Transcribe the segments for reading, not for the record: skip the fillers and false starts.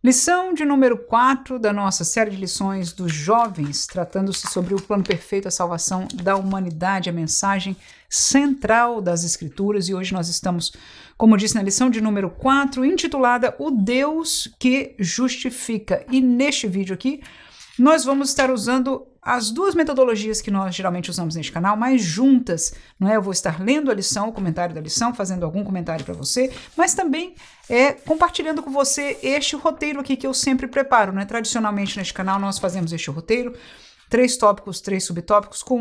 Lição de número 4 da nossa série de lições dos jovens, tratando-se sobre o plano perfeito, a salvação da humanidade, a mensagem central das Escrituras. E hoje nós estamos, como disse na lição de número 4, intitulada O Deus que Justifica. E neste vídeo aqui, nós vamos estar usando as duas metodologias que nós geralmente usamos neste canal, mas juntas, não é? Eu vou estar lendo a lição, o comentário da lição, fazendo algum comentário para você, mas também compartilhando com você este roteiro aqui que eu sempre preparo, né? Tradicionalmente neste canal nós fazemos este roteiro, 3 tópicos, 3 subtópicos, com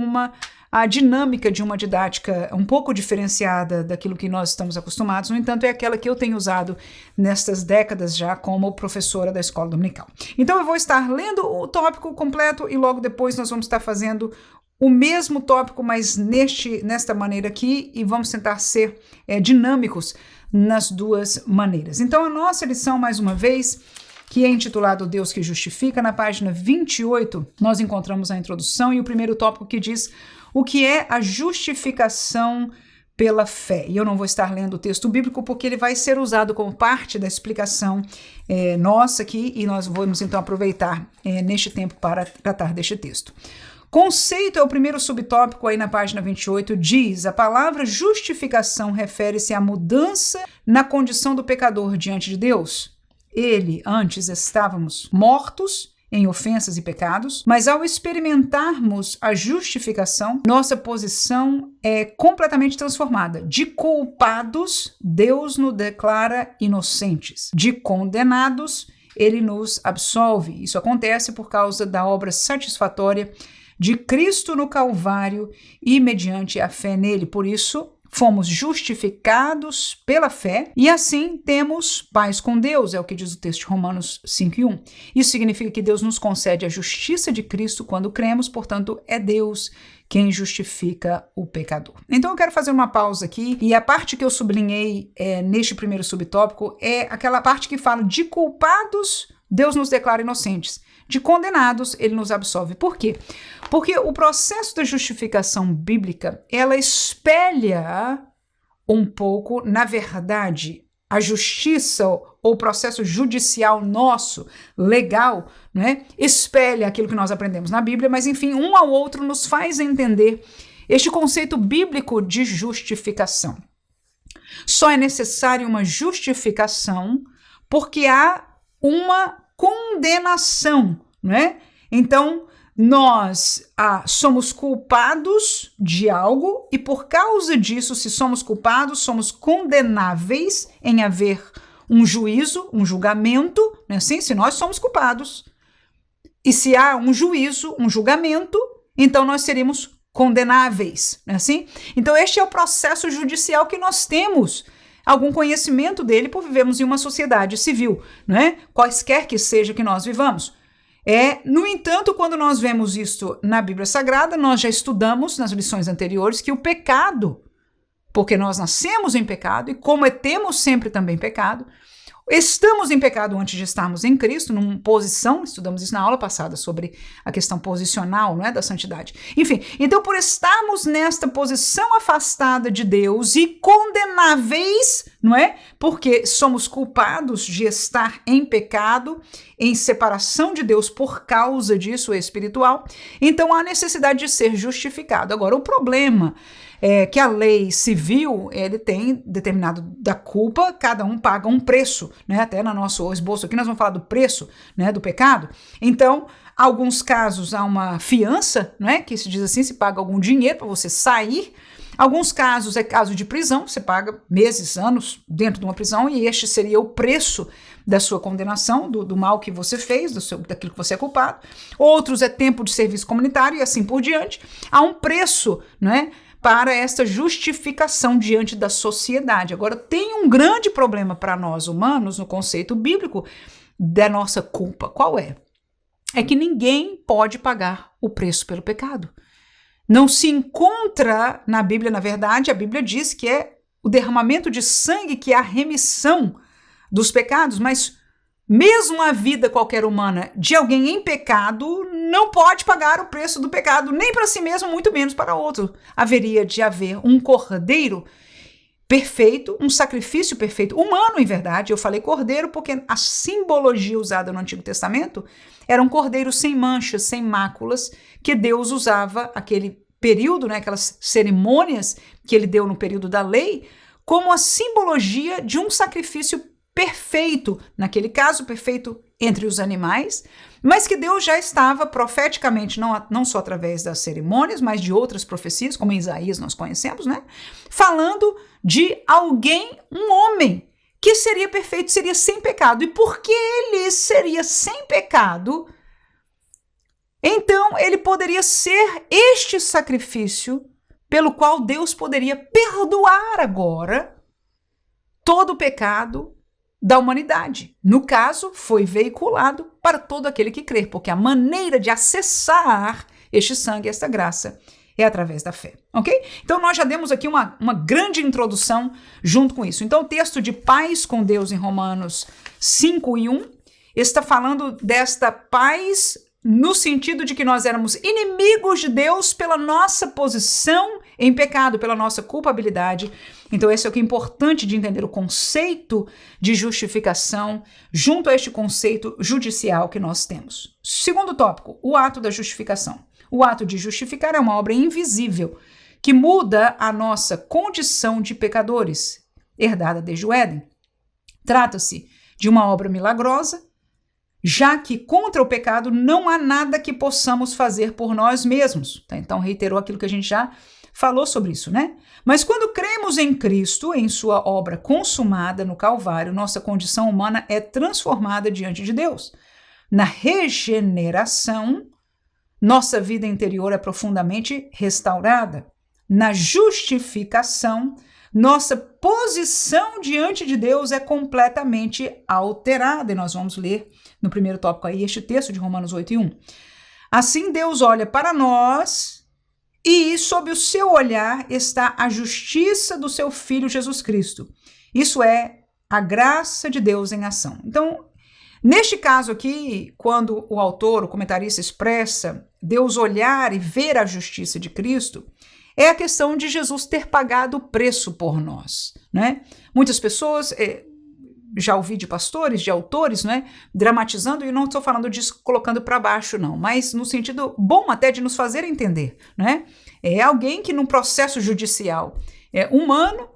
a dinâmica de uma didática um pouco diferenciada daquilo que nós estamos acostumados. No entanto, é aquela que eu tenho usado nestas décadas já como professora da escola dominical. Então eu vou estar lendo o tópico completo e logo depois nós vamos estar fazendo o mesmo tópico, mas nesta maneira aqui, e vamos tentar ser dinâmicos nas duas maneiras. Então a nossa lição, mais uma vez, que é intitulado O Deus que Justifica, na página 28, nós encontramos a introdução e o primeiro tópico que diz o que é a justificação pela fé. E eu não vou estar lendo o texto bíblico porque ele vai ser usado como parte da explicação nossa aqui e nós vamos então aproveitar neste tempo para tratar deste texto. Conceito é o primeiro subtópico aí na página 28, diz: a palavra justificação refere-se à mudança na condição do pecador diante de Deus. Antes estávamos mortos em ofensas e pecados, mas ao experimentarmos a justificação, nossa posição é completamente transformada. De culpados, Deus nos declara inocentes. De condenados, Ele nos absolve. Isso acontece por causa da obra satisfatória de Cristo no Calvário e mediante a fé nele. Por isso, fomos justificados pela fé e assim temos paz com Deus, é o que diz o texto de Romanos 5:1. Isso significa que Deus nos concede a justiça de Cristo quando cremos, portanto, é Deus quem justifica o pecador. Então eu quero fazer uma pausa aqui e a parte que eu sublinhei neste primeiro subtópico é aquela parte que fala de culpados, Deus nos declara inocentes. De condenados, ele nos absolve. Por quê? Porque o processo da justificação bíblica, ela espelha um pouco, na verdade, a justiça ou o processo judicial nosso, legal, né? Espelha aquilo que nós aprendemos na Bíblia, mas enfim, um ao outro nos faz entender este conceito bíblico de justificação. Só é necessária uma justificação porque há uma condenação, não é? Então, nós somos culpados de algo e por causa disso, se somos culpados, somos condenáveis em haver um juízo, um julgamento, não é assim? Se nós somos culpados e se há um juízo, um julgamento, então nós seríamos condenáveis, não é assim? Então, este é o processo judicial que nós temos algum conhecimento dele por vivermos em uma sociedade civil, não é? Quaisquer que seja que nós vivamos. No entanto, quando nós vemos isto na Bíblia Sagrada, nós já estudamos nas lições anteriores que o pecado, porque nós nascemos em pecado e cometemos sempre também pecado, estamos em pecado antes de estarmos em Cristo, numa posição, estudamos isso na aula passada sobre a questão posicional, não é, da santidade. Enfim, então por estarmos nesta posição afastada de Deus e condenáveis, não é? Porque somos culpados de estar em pecado, em separação de Deus por causa disso espiritual, então há necessidade de ser justificado. Agora, o problema é que a lei civil, ele tem determinado da culpa, cada um paga um preço, né? Até no nosso esboço aqui nós vamos falar do preço, né, do pecado. Então, alguns casos há uma fiança, né, que se diz assim, se paga algum dinheiro para você sair. Alguns casos é caso de prisão, você paga meses, anos dentro de uma prisão e este seria o preço da sua condenação, do mal que você fez, daquilo que você é culpado. Outros é tempo de serviço comunitário e assim por diante. Há um preço, não é, para esta justificação diante da sociedade. Agora, tem um grande problema para nós humanos no conceito bíblico da nossa culpa. Qual é? É que ninguém pode pagar o preço pelo pecado. Não se encontra na Bíblia, na verdade, a Bíblia diz que é o derramamento de sangue que é a remissão dos pecados, mas mesmo a vida qualquer humana de alguém em pecado não pode pagar o preço do pecado, nem para si mesmo, muito menos para outro. Haveria de haver um cordeiro perfeito, um sacrifício perfeito, humano em verdade. Eu falei cordeiro porque a simbologia usada no Antigo Testamento era um cordeiro sem manchas, sem máculas, que Deus usava aquele período, né, aquelas cerimônias que ele deu no período da lei, como a simbologia de um sacrifício perfeito, naquele caso perfeito entre os animais, mas que Deus já estava profeticamente, não só através das cerimônias, mas de outras profecias, como em Isaías nós conhecemos, né, falando de alguém, um homem, que seria perfeito, seria sem pecado. E porque ele seria sem pecado, então ele poderia ser este sacrifício pelo qual Deus poderia perdoar agora todo o pecado da humanidade. No caso, foi veiculado para todo aquele que crer, porque a maneira de acessar este sangue, esta graça, é através da fé, ok? Então nós já demos aqui uma grande introdução junto com isso. Então o texto de paz com Deus em Romanos 5:1 está falando desta paz no sentido de que nós éramos inimigos de Deus pela nossa posição em pecado, pela nossa culpabilidade. Então esse é o que é importante de entender, o conceito de justificação junto a este conceito judicial que nós temos. Segundo tópico, o ato da justificação. O ato de justificar é uma obra invisível que muda a nossa condição de pecadores, herdada desde o Éden. Trata-se de uma obra milagrosa, já que contra o pecado não há nada que possamos fazer por nós mesmos. Tá? Então, reiterou aquilo que a gente já falou sobre isso, né? Mas quando cremos em Cristo, em sua obra consumada no Calvário, nossa condição humana é transformada diante de Deus. Na regeneração, nossa vida interior é profundamente restaurada. Na justificação, nossa posição diante de Deus é completamente alterada. E nós vamos ler no primeiro tópico aí este texto de Romanos 8:1. Assim Deus olha para nós e sob o seu olhar está a justiça do seu Filho Jesus Cristo. Isso é a graça de Deus em ação. Então, neste caso aqui, quando o autor, o comentarista expressa Deus olhar e ver a justiça de Cristo, é a questão de Jesus ter pagado o preço por nós, né? Muitas pessoas, já ouvi de pastores, de autores, né, dramatizando, e não estou falando disso colocando para baixo, não, mas no sentido bom até de nos fazer entender, né? É alguém que num processo judicial humano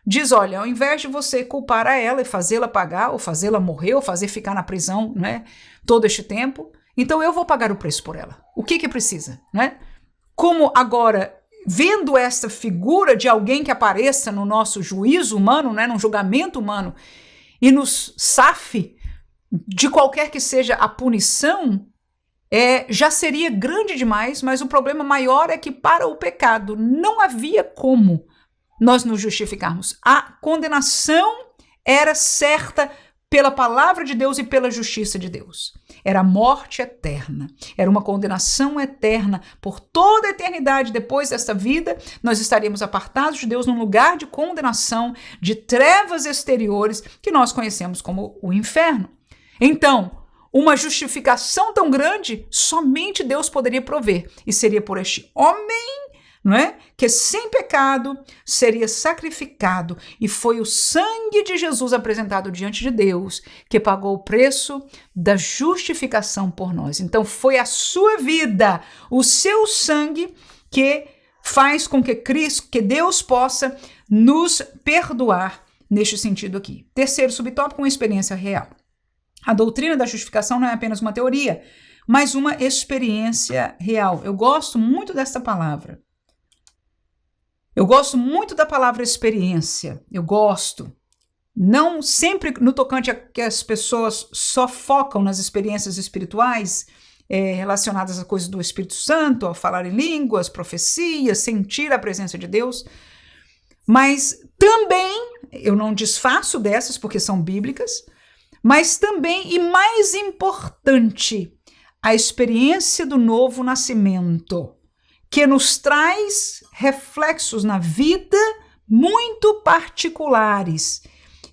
diz, olha, ao invés de você culpar a ela e fazê-la pagar, ou fazê-la morrer, ou fazer ficar na prisão, né, todo este tempo, então eu vou pagar o preço por ela. O que precisa, né? Como agora, vendo esta figura de alguém que apareça no nosso juízo humano, né, num julgamento humano, e nos safe de qualquer que seja a punição, já seria grande demais, mas o problema maior é que para o pecado não havia como nós nos justificarmos. A condenação era certa pela palavra de Deus e pela justiça de Deus. Era a morte eterna, era uma condenação eterna por toda a eternidade. Depois desta vida, nós estaríamos apartados de Deus num lugar de condenação, de trevas exteriores, que nós conhecemos como o inferno. Então, uma justificação tão grande, somente Deus poderia prover, e seria por este homem, não é? Que sem pecado seria sacrificado, e foi o sangue de Jesus apresentado diante de Deus que pagou o preço da justificação por nós. Então foi a sua vida, o seu sangue, que faz com que Cristo, que Deus possa nos perdoar neste sentido aqui. Terceiro subtópico, uma experiência real. A doutrina da justificação não é apenas uma teoria, mas uma experiência real. Eu gosto muito desta palavra. Eu gosto muito da palavra experiência, eu gosto. Não sempre no tocante a que as pessoas só focam nas experiências espirituais relacionadas a coisas do Espírito Santo, a falar em línguas, profecias, sentir a presença de Deus, mas também, eu não desfaço dessas porque são bíblicas, mas também, e mais importante, a experiência do novo nascimento, que nos traz reflexos na vida muito particulares.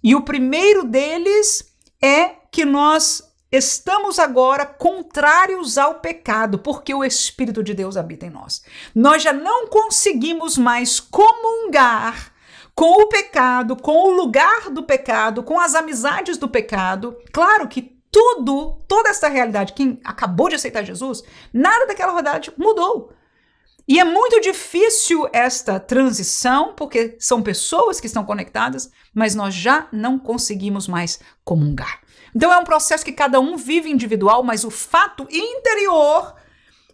E o primeiro deles é que nós estamos agora contrários ao pecado, porque o Espírito de Deus habita em nós. Nós já não conseguimos mais comungar com o pecado, com o lugar do pecado, com as amizades do pecado. Claro que toda essa realidade, quem acabou de aceitar Jesus, nada daquela realidade mudou. E é muito difícil esta transição, porque são pessoas que estão conectadas, mas nós já não conseguimos mais comungar. Então é um processo que cada um vive individual, mas o fato interior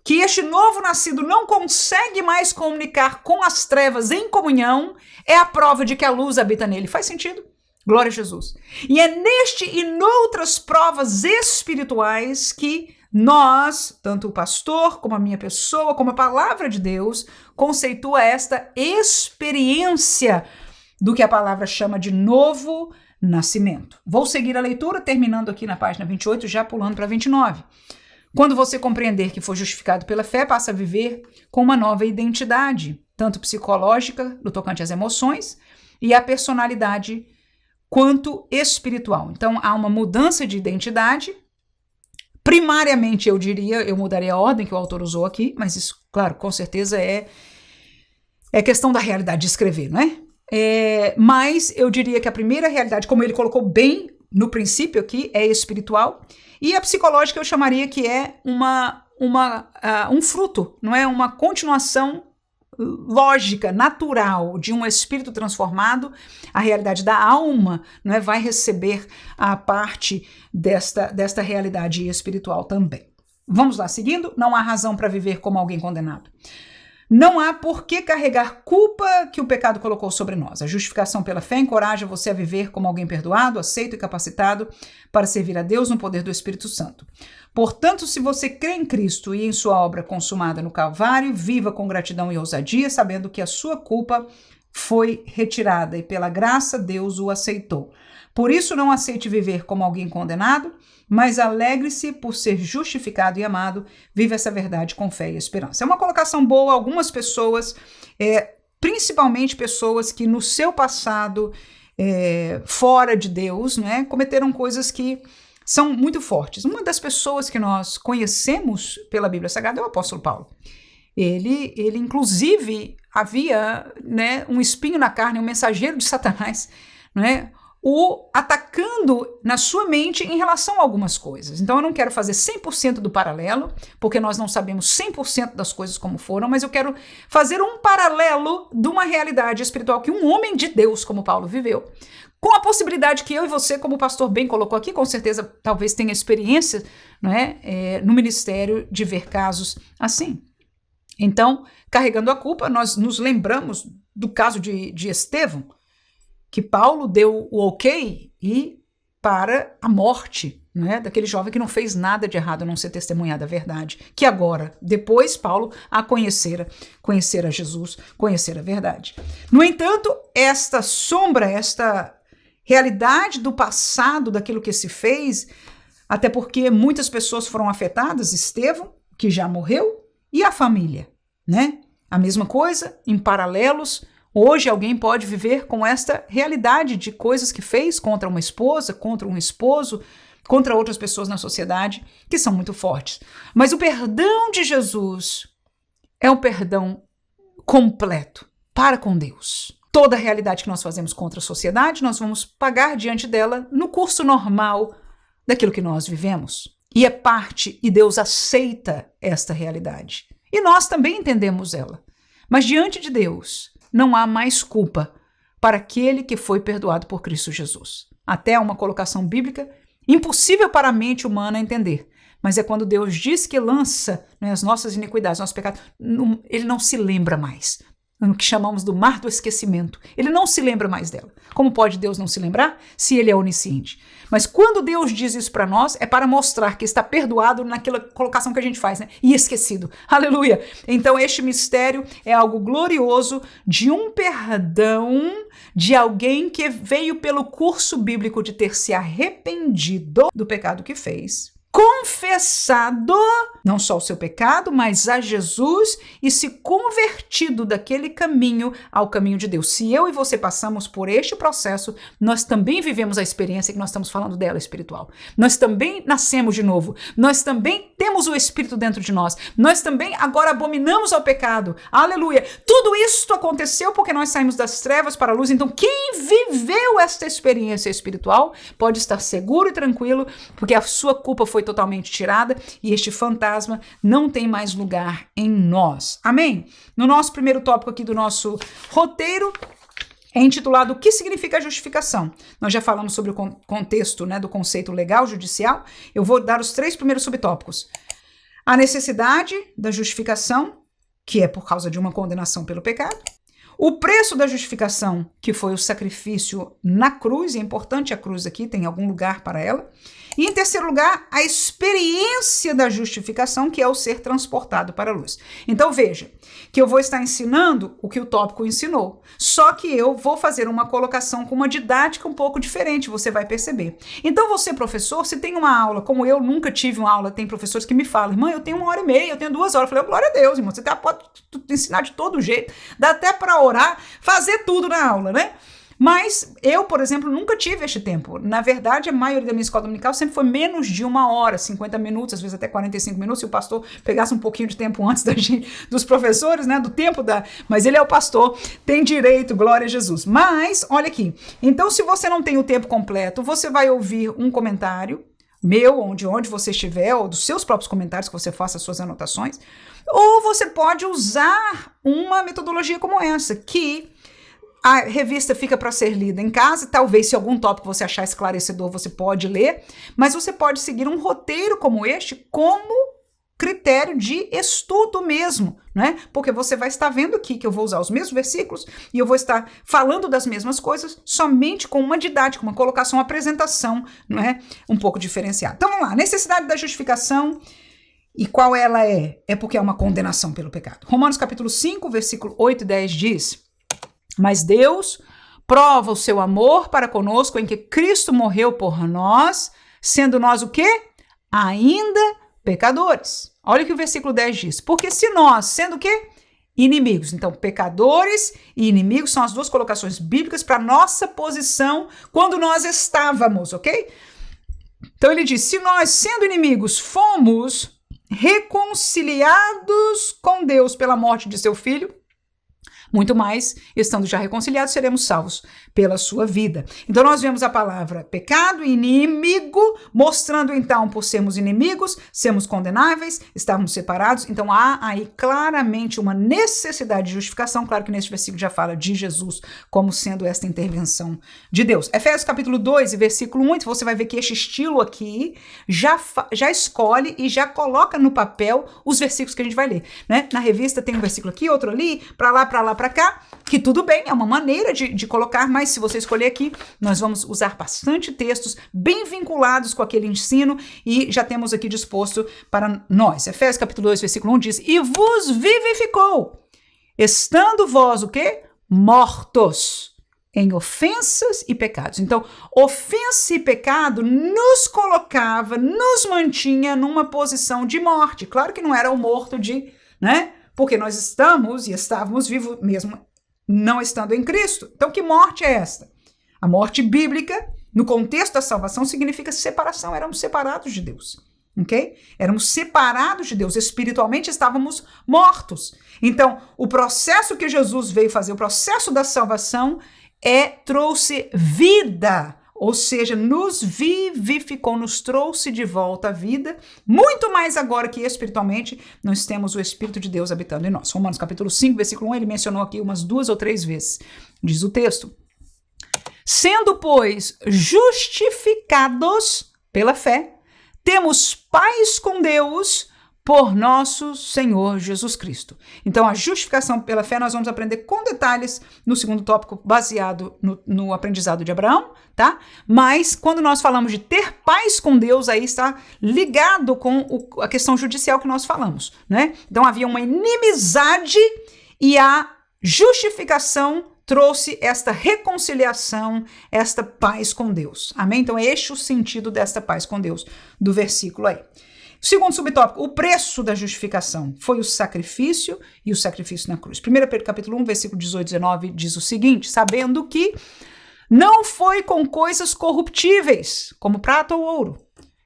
que este novo nascido não consegue mais comunicar com as trevas em comunhão é a prova de que a luz habita nele. Faz sentido? Glória a Jesus. E é neste e noutras provas espirituais que nós, tanto o pastor, como a minha pessoa, como a palavra de Deus, conceitua esta experiência do que a palavra chama de novo nascimento. Vou seguir a leitura, terminando aqui na página 28, já pulando para 29. Quando você compreender que foi justificado pela fé, passa a viver com uma nova identidade, tanto psicológica, no tocante às emoções, e a personalidade, quanto espiritual. Então, há uma mudança de identidade. Primariamente, eu mudaria a ordem que o autor usou aqui, mas isso, claro, com certeza é questão da realidade de escrever, não é? Mas eu diria que a primeira realidade, como ele colocou bem no princípio aqui, é espiritual, e a psicológica eu chamaria que é um fruto, não é? Uma continuação lógica, natural de um espírito transformado. A realidade da alma, não é, vai receber a parte desta realidade espiritual também. Vamos lá, seguindo. Não há razão para viver como alguém condenado. Não há por que carregar culpa que o pecado colocou sobre nós. A justificação pela fé encoraja você a viver como alguém perdoado, aceito e capacitado para servir a Deus no poder do Espírito Santo. Portanto, se você crê em Cristo e em sua obra consumada no Calvário, viva com gratidão e ousadia, sabendo que a sua culpa foi retirada e pela graça Deus o aceitou. Por isso, não aceite viver como alguém condenado, mas alegre-se por ser justificado e amado. Vive essa verdade com fé e esperança. É uma colocação boa. Algumas pessoas, principalmente pessoas que no seu passado, fora de Deus, né, cometeram coisas que são muito fortes. Uma das pessoas que nós conhecemos pela Bíblia Sagrada é o apóstolo Paulo. Ele inclusive, havia, né, um espinho na carne, um mensageiro de Satanás, né, o atacando na sua mente em relação a algumas coisas. Então eu não quero fazer 100% do paralelo, porque nós não sabemos 100% das coisas como foram, mas eu quero fazer um paralelo de uma realidade espiritual que um homem de Deus como Paulo viveu, com a possibilidade que eu e você, como o pastor bem colocou aqui, com certeza talvez tenha experiência, né, no ministério de ver casos assim. Então, carregando a culpa, nós nos lembramos do caso de Estevão, que Paulo deu o ok e para a morte, né, daquele jovem que não fez nada de errado a não ser testemunhar da verdade, que agora, depois, Paulo a conhecer a Jesus, conhecer a verdade. No entanto, esta sombra, esta realidade do passado, daquilo que se fez, até porque muitas pessoas foram afetadas, Estevão, que já morreu, e a família, né? A mesma coisa, em paralelos. Hoje alguém pode viver com esta realidade de coisas que fez contra uma esposa, contra um esposo, contra outras pessoas na sociedade, que são muito fortes. Mas o perdão de Jesus é um perdão completo para com Deus. Toda a realidade que nós fazemos contra a sociedade, nós vamos pagar diante dela no curso normal daquilo que nós vivemos. E é parte, e Deus aceita esta realidade. E nós também entendemos ela. Mas diante de Deus, não há mais culpa para aquele que foi perdoado por Cristo Jesus. Até uma colocação bíblica impossível para a mente humana entender. Mas é quando Deus diz que lança, né, as nossas iniquidades, nossos pecados, ele não se lembra mais. No que chamamos do mar do esquecimento. Ele não se lembra mais dela. Como pode Deus não se lembrar se ele é onisciente? Mas quando Deus diz isso para nós, é para mostrar que está perdoado naquela colocação que a gente faz, né? E esquecido. Aleluia! Então este mistério é algo glorioso de um perdão de alguém que veio pelo curso bíblico de ter se arrependido do pecado que fez, confessado não só o seu pecado, mas a Jesus e se convertido daquele caminho ao caminho de Deus. Se eu e você passamos por este processo, nós também vivemos a experiência que nós estamos falando dela espiritual. Nós também nascemos de novo. Nós também temos o Espírito dentro de nós. Nós também agora abominamos ao pecado. Aleluia. Tudo isso aconteceu porque nós saímos das trevas para a luz. Então, quem viveu esta experiência espiritual pode estar seguro e tranquilo, porque a sua culpa foi totalmente tirada e este fantasma não tem mais lugar em nós. Amém? No nosso primeiro tópico aqui do nosso roteiro, é intitulado O que significa a justificação? Nós já falamos sobre o contexto, né, do conceito legal, judicial. Eu vou dar os 3 primeiros subtópicos. A necessidade da justificação, que é por causa de uma condenação pelo pecado. O preço da justificação, que foi o sacrifício na cruz, e é importante a cruz aqui, tem algum lugar para ela. E em terceiro lugar, a experiência da justificação, que é o ser transportado para a luz. Então veja, que eu vou estar ensinando o que o tópico ensinou, só que eu vou fazer uma colocação com uma didática um pouco diferente, você vai perceber. Então você, professor, se tem uma aula, como eu nunca tive uma aula, tem professores que me falam, irmã, eu tenho 1h30, eu tenho 2 horas. Eu falei, glória a Deus, irmão, você pode ensinar de todo jeito, dá até para orar, fazer tudo na aula, né? Mas eu, por exemplo, nunca tive este tempo. Na verdade, a maioria da minha escola dominical sempre foi menos de 1 hora, 50 minutos, às vezes até 45 minutos, se o pastor pegasse um pouquinho de tempo antes da gente, dos professores, né, do tempo da... Mas ele é o pastor, tem direito, glória a Jesus. Mas, olha aqui, então se você não tem o tempo completo, você vai ouvir um comentário meu, onde você estiver, ou dos seus próprios comentários, que você faça as suas anotações, ou você pode usar uma metodologia como essa, que... A revista fica para ser lida em casa, talvez se algum tópico você achar esclarecedor, você pode ler, mas você pode seguir um roteiro como este como critério de estudo mesmo, né? Porque você vai estar vendo aqui que eu vou usar os mesmos versículos e eu vou estar falando das mesmas coisas somente com uma didática, uma colocação, uma apresentação, não é? Um pouco diferenciada. Então vamos lá, necessidade da justificação. E qual ela é? É porque é uma condenação pelo pecado. Romanos capítulo 5, versículo 8 e 10 diz... Mas Deus prova o seu amor para conosco em que Cristo morreu por nós, sendo nós o quê? Ainda pecadores. Olha o que o versículo 10 diz. Porque se nós, sendo o quê? Inimigos. Então, pecadores e inimigos são as duas colocações bíblicas para nossa posição quando nós estávamos, ok? Então ele diz, se nós, sendo inimigos, fomos reconciliados com Deus pela morte de seu filho, muito mais, estando já reconciliados, seremos salvos pela sua vida. Então nós vemos a palavra pecado e inimigo, mostrando então, por sermos inimigos, sermos condenáveis, estarmos separados. Então há aí claramente uma necessidade de justificação. Claro que nesse versículo já fala de Jesus como sendo esta intervenção de Deus. Efésios capítulo 2 e versículo 1, você vai ver que este estilo aqui já escolhe e já coloca no papel os versículos que a gente vai ler, né? Na revista tem um versículo aqui, outro ali, para lá, para cá, que tudo bem, é uma maneira de colocar, mas se você escolher aqui, nós vamos usar bastante textos bem vinculados com aquele ensino e já temos aqui disposto para nós. Efésios capítulo 2, versículo 1 diz, e vos vivificou, estando vós o quê? Mortos em ofensas e pecados. Então, ofensa e pecado nos colocava, nos mantinha numa posição de morte. Claro que não era o morto de, né? Porque nós estamos e estávamos vivos mesmo não estando em Cristo. Então, que morte é esta? A morte bíblica, no contexto da salvação, significa separação. Éramos separados de Deus, ok? Éramos separados de Deus. Espiritualmente estávamos mortos. Então, o processo que Jesus veio fazer, o processo da salvação, trouxe vida. Ou seja, nos vivificou, nos trouxe de volta à vida, muito mais agora que espiritualmente nós temos o Espírito de Deus habitando em nós. Romanos capítulo 5, versículo 1, ele mencionou aqui umas 2 ou 3 vezes. Diz o texto, sendo, pois, justificados pela fé, temos paz com Deus por nosso Senhor Jesus Cristo. Então, a justificação pela fé nós vamos aprender com detalhes no segundo tópico, baseado no aprendizado de Abraão, tá? Mas, quando nós falamos de ter paz com Deus, aí está ligado com a questão judicial que nós falamos, né? Então, havia uma inimizade e a justificação trouxe esta reconciliação, esta paz com Deus. Amém? Então, é este o sentido desta paz com Deus, do versículo aí. Segundo subtópico, o preço da justificação foi o sacrifício e o sacrifício na cruz. 1 Pedro capítulo 1, versículo 18 e 19 diz o seguinte, sabendo que não foi com coisas corruptíveis, como prata ou ouro,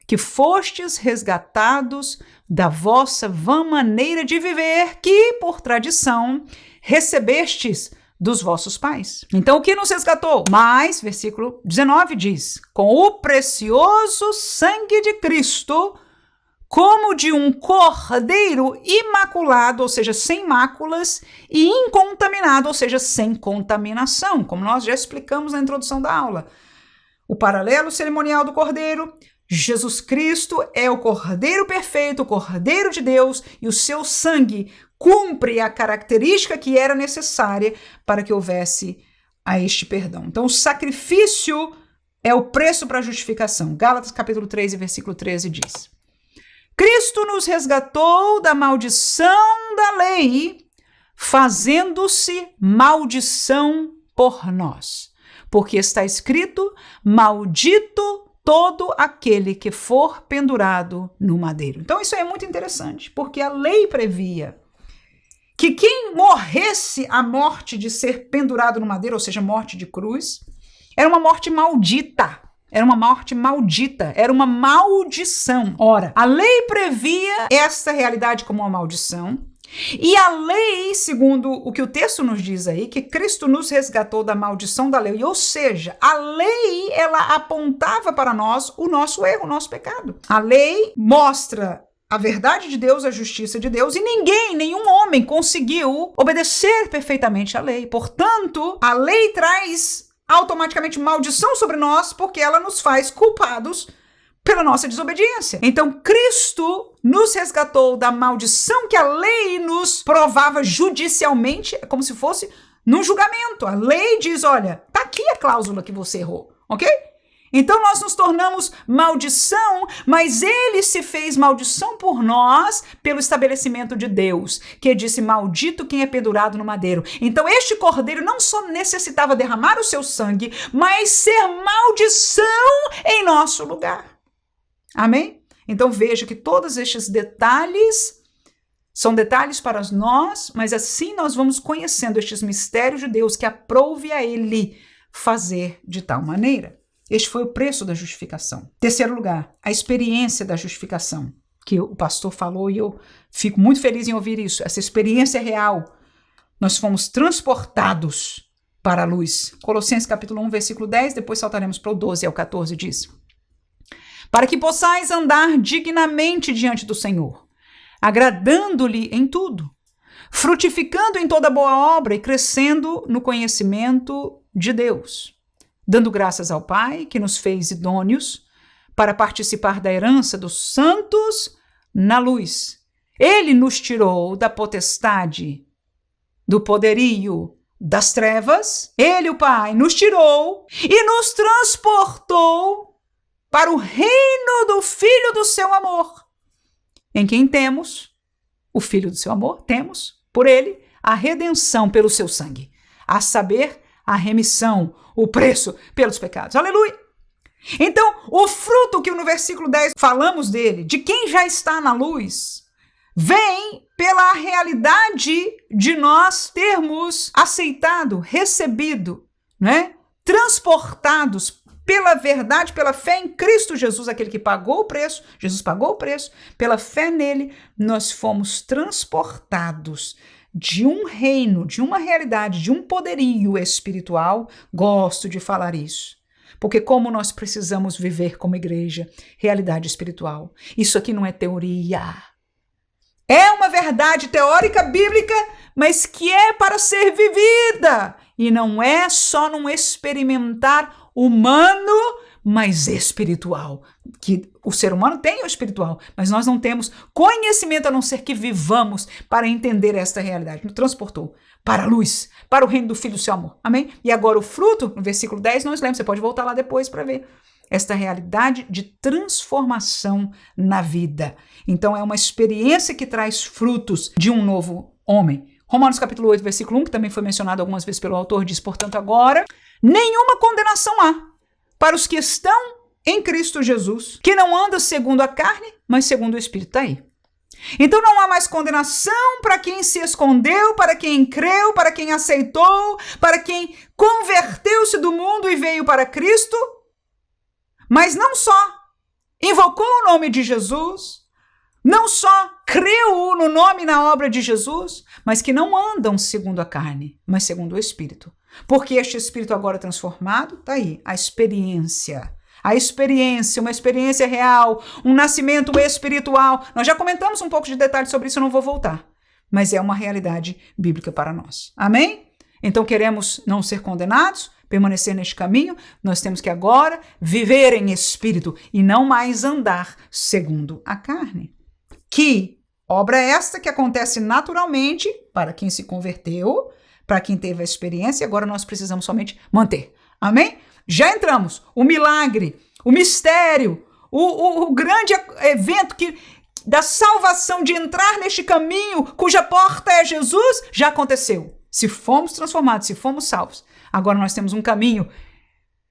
que fostes resgatados da vossa vã maneira de viver, que, por tradição, recebestes dos vossos pais. Então, o que nos resgatou? Mas, versículo 19 diz, com o precioso sangue de Cristo, como de um cordeiro imaculado, ou seja, sem máculas, e incontaminado, ou seja, sem contaminação, como nós já explicamos na introdução da aula. O paralelo cerimonial do cordeiro, Jesus Cristo é o cordeiro perfeito, o cordeiro de Deus, e o seu sangue cumpre a característica que era necessária para que houvesse a este perdão. Então, o sacrifício é o preço para a justificação. Gálatas capítulo 3, versículo 13 diz: Cristo nos resgatou da maldição da lei, fazendo-se maldição por nós. Porque está escrito, maldito todo aquele que for pendurado no madeiro. Então isso é muito interessante, porque a lei previa que quem morresse a morte de ser pendurado no madeiro, ou seja, morte de cruz, era uma morte maldita. Era uma morte maldita, era uma maldição. Ora, a lei previa essa realidade como uma maldição, e a lei, segundo o que o texto nos diz aí, que Cristo nos resgatou da maldição da lei, ou seja, a lei, ela apontava para nós o nosso erro, o nosso pecado. A lei mostra a verdade de Deus, a justiça de Deus, e ninguém, nenhum homem conseguiu obedecer perfeitamente à lei. Portanto, a lei traz automaticamente maldição sobre nós, porque ela nos faz culpados pela nossa desobediência. Então, Cristo nos resgatou da maldição que a lei nos provava judicialmente, como se fosse num julgamento. A lei diz, olha, tá aqui a cláusula que você errou, ok? Então, nós nos tornamos maldição, mas ele se fez maldição por nós pelo estabelecimento de Deus, que disse, maldito quem é pendurado no madeiro. Então, este cordeiro não só necessitava derramar o seu sangue, mas ser maldição em nosso lugar. Amém? Então, veja que todos estes detalhes são detalhes para nós, mas assim nós vamos conhecendo estes mistérios de Deus que aprouve a ele fazer de tal maneira. Este foi o preço da justificação. Terceiro lugar, a experiência da justificação, que o pastor falou e eu fico muito feliz em ouvir isso. Essa experiência é real. Nós fomos transportados para a luz. Colossenses capítulo 1, versículo 10, depois saltaremos para o 12 ao 14, diz: para que possais andar dignamente diante do Senhor, agradando-lhe em tudo, frutificando em toda boa obra e crescendo no conhecimento de Deus, dando graças ao Pai, que nos fez idôneos para participar da herança dos santos na luz. Ele nos tirou da potestade, do poderio das trevas. Ele, o Pai, nos tirou e nos transportou para o reino do Filho do seu amor, em quem temos o Filho do seu amor, temos por ele a redenção pelo seu sangue, a saber, a remissão, o preço pelos pecados. Aleluia! Então, o fruto que no versículo 10 falamos dele, de quem já está na luz, vem pela realidade de nós termos aceitado, recebido, né? Transportados pela verdade, pela fé em Cristo Jesus, aquele que pagou o preço, Jesus pagou o preço, pela fé nele, nós fomos transportados de um reino, de uma realidade, de um poderio espiritual. Gosto de falar isso, porque como nós precisamos viver como igreja, realidade espiritual. Isso aqui não é teoria. É uma verdade teórica bíblica, mas que é para ser vivida. E não é só num experimentar humano, mas espiritual. Que o ser humano tem o espiritual, mas nós não temos conhecimento a não ser que vivamos para entender esta realidade. Nos transportou para a luz, para o reino do Filho do seu amor. Amém? E agora o fruto, no versículo 10, nós lemos, você pode voltar lá depois para ver esta realidade de transformação na vida. Então é uma experiência que traz frutos de um novo homem. Romanos capítulo 8, versículo 1, que também foi mencionado algumas vezes pelo autor, diz, portanto, agora, nenhuma condenação há para os que estão em Cristo Jesus, que não anda segundo a carne, mas segundo o Espírito. Está aí. Então não há mais condenação para quem se escondeu, para quem creu, para quem aceitou, para quem converteu-se do mundo e veio para Cristo. Mas não só invocou o nome de Jesus, não só creu no nome e na obra de Jesus, mas que não andam segundo a carne, mas segundo o Espírito. Porque este Espírito agora transformado, está aí, a experiência, uma experiência real, um nascimento espiritual. Nós já comentamos um pouco de detalhes sobre isso, eu não vou voltar, mas é uma realidade bíblica para nós. Amém? Então queremos não ser condenados, permanecer neste caminho, nós temos que agora viver em espírito e não mais andar segundo a carne. Que obra é esta que acontece naturalmente para quem se converteu, para quem teve a experiência, e agora nós precisamos somente manter. Amém? Já entramos. O milagre, o mistério, o grande evento da salvação, de entrar neste caminho cuja porta é Jesus, já aconteceu. Se fomos transformados, se fomos salvos, agora nós temos um caminho.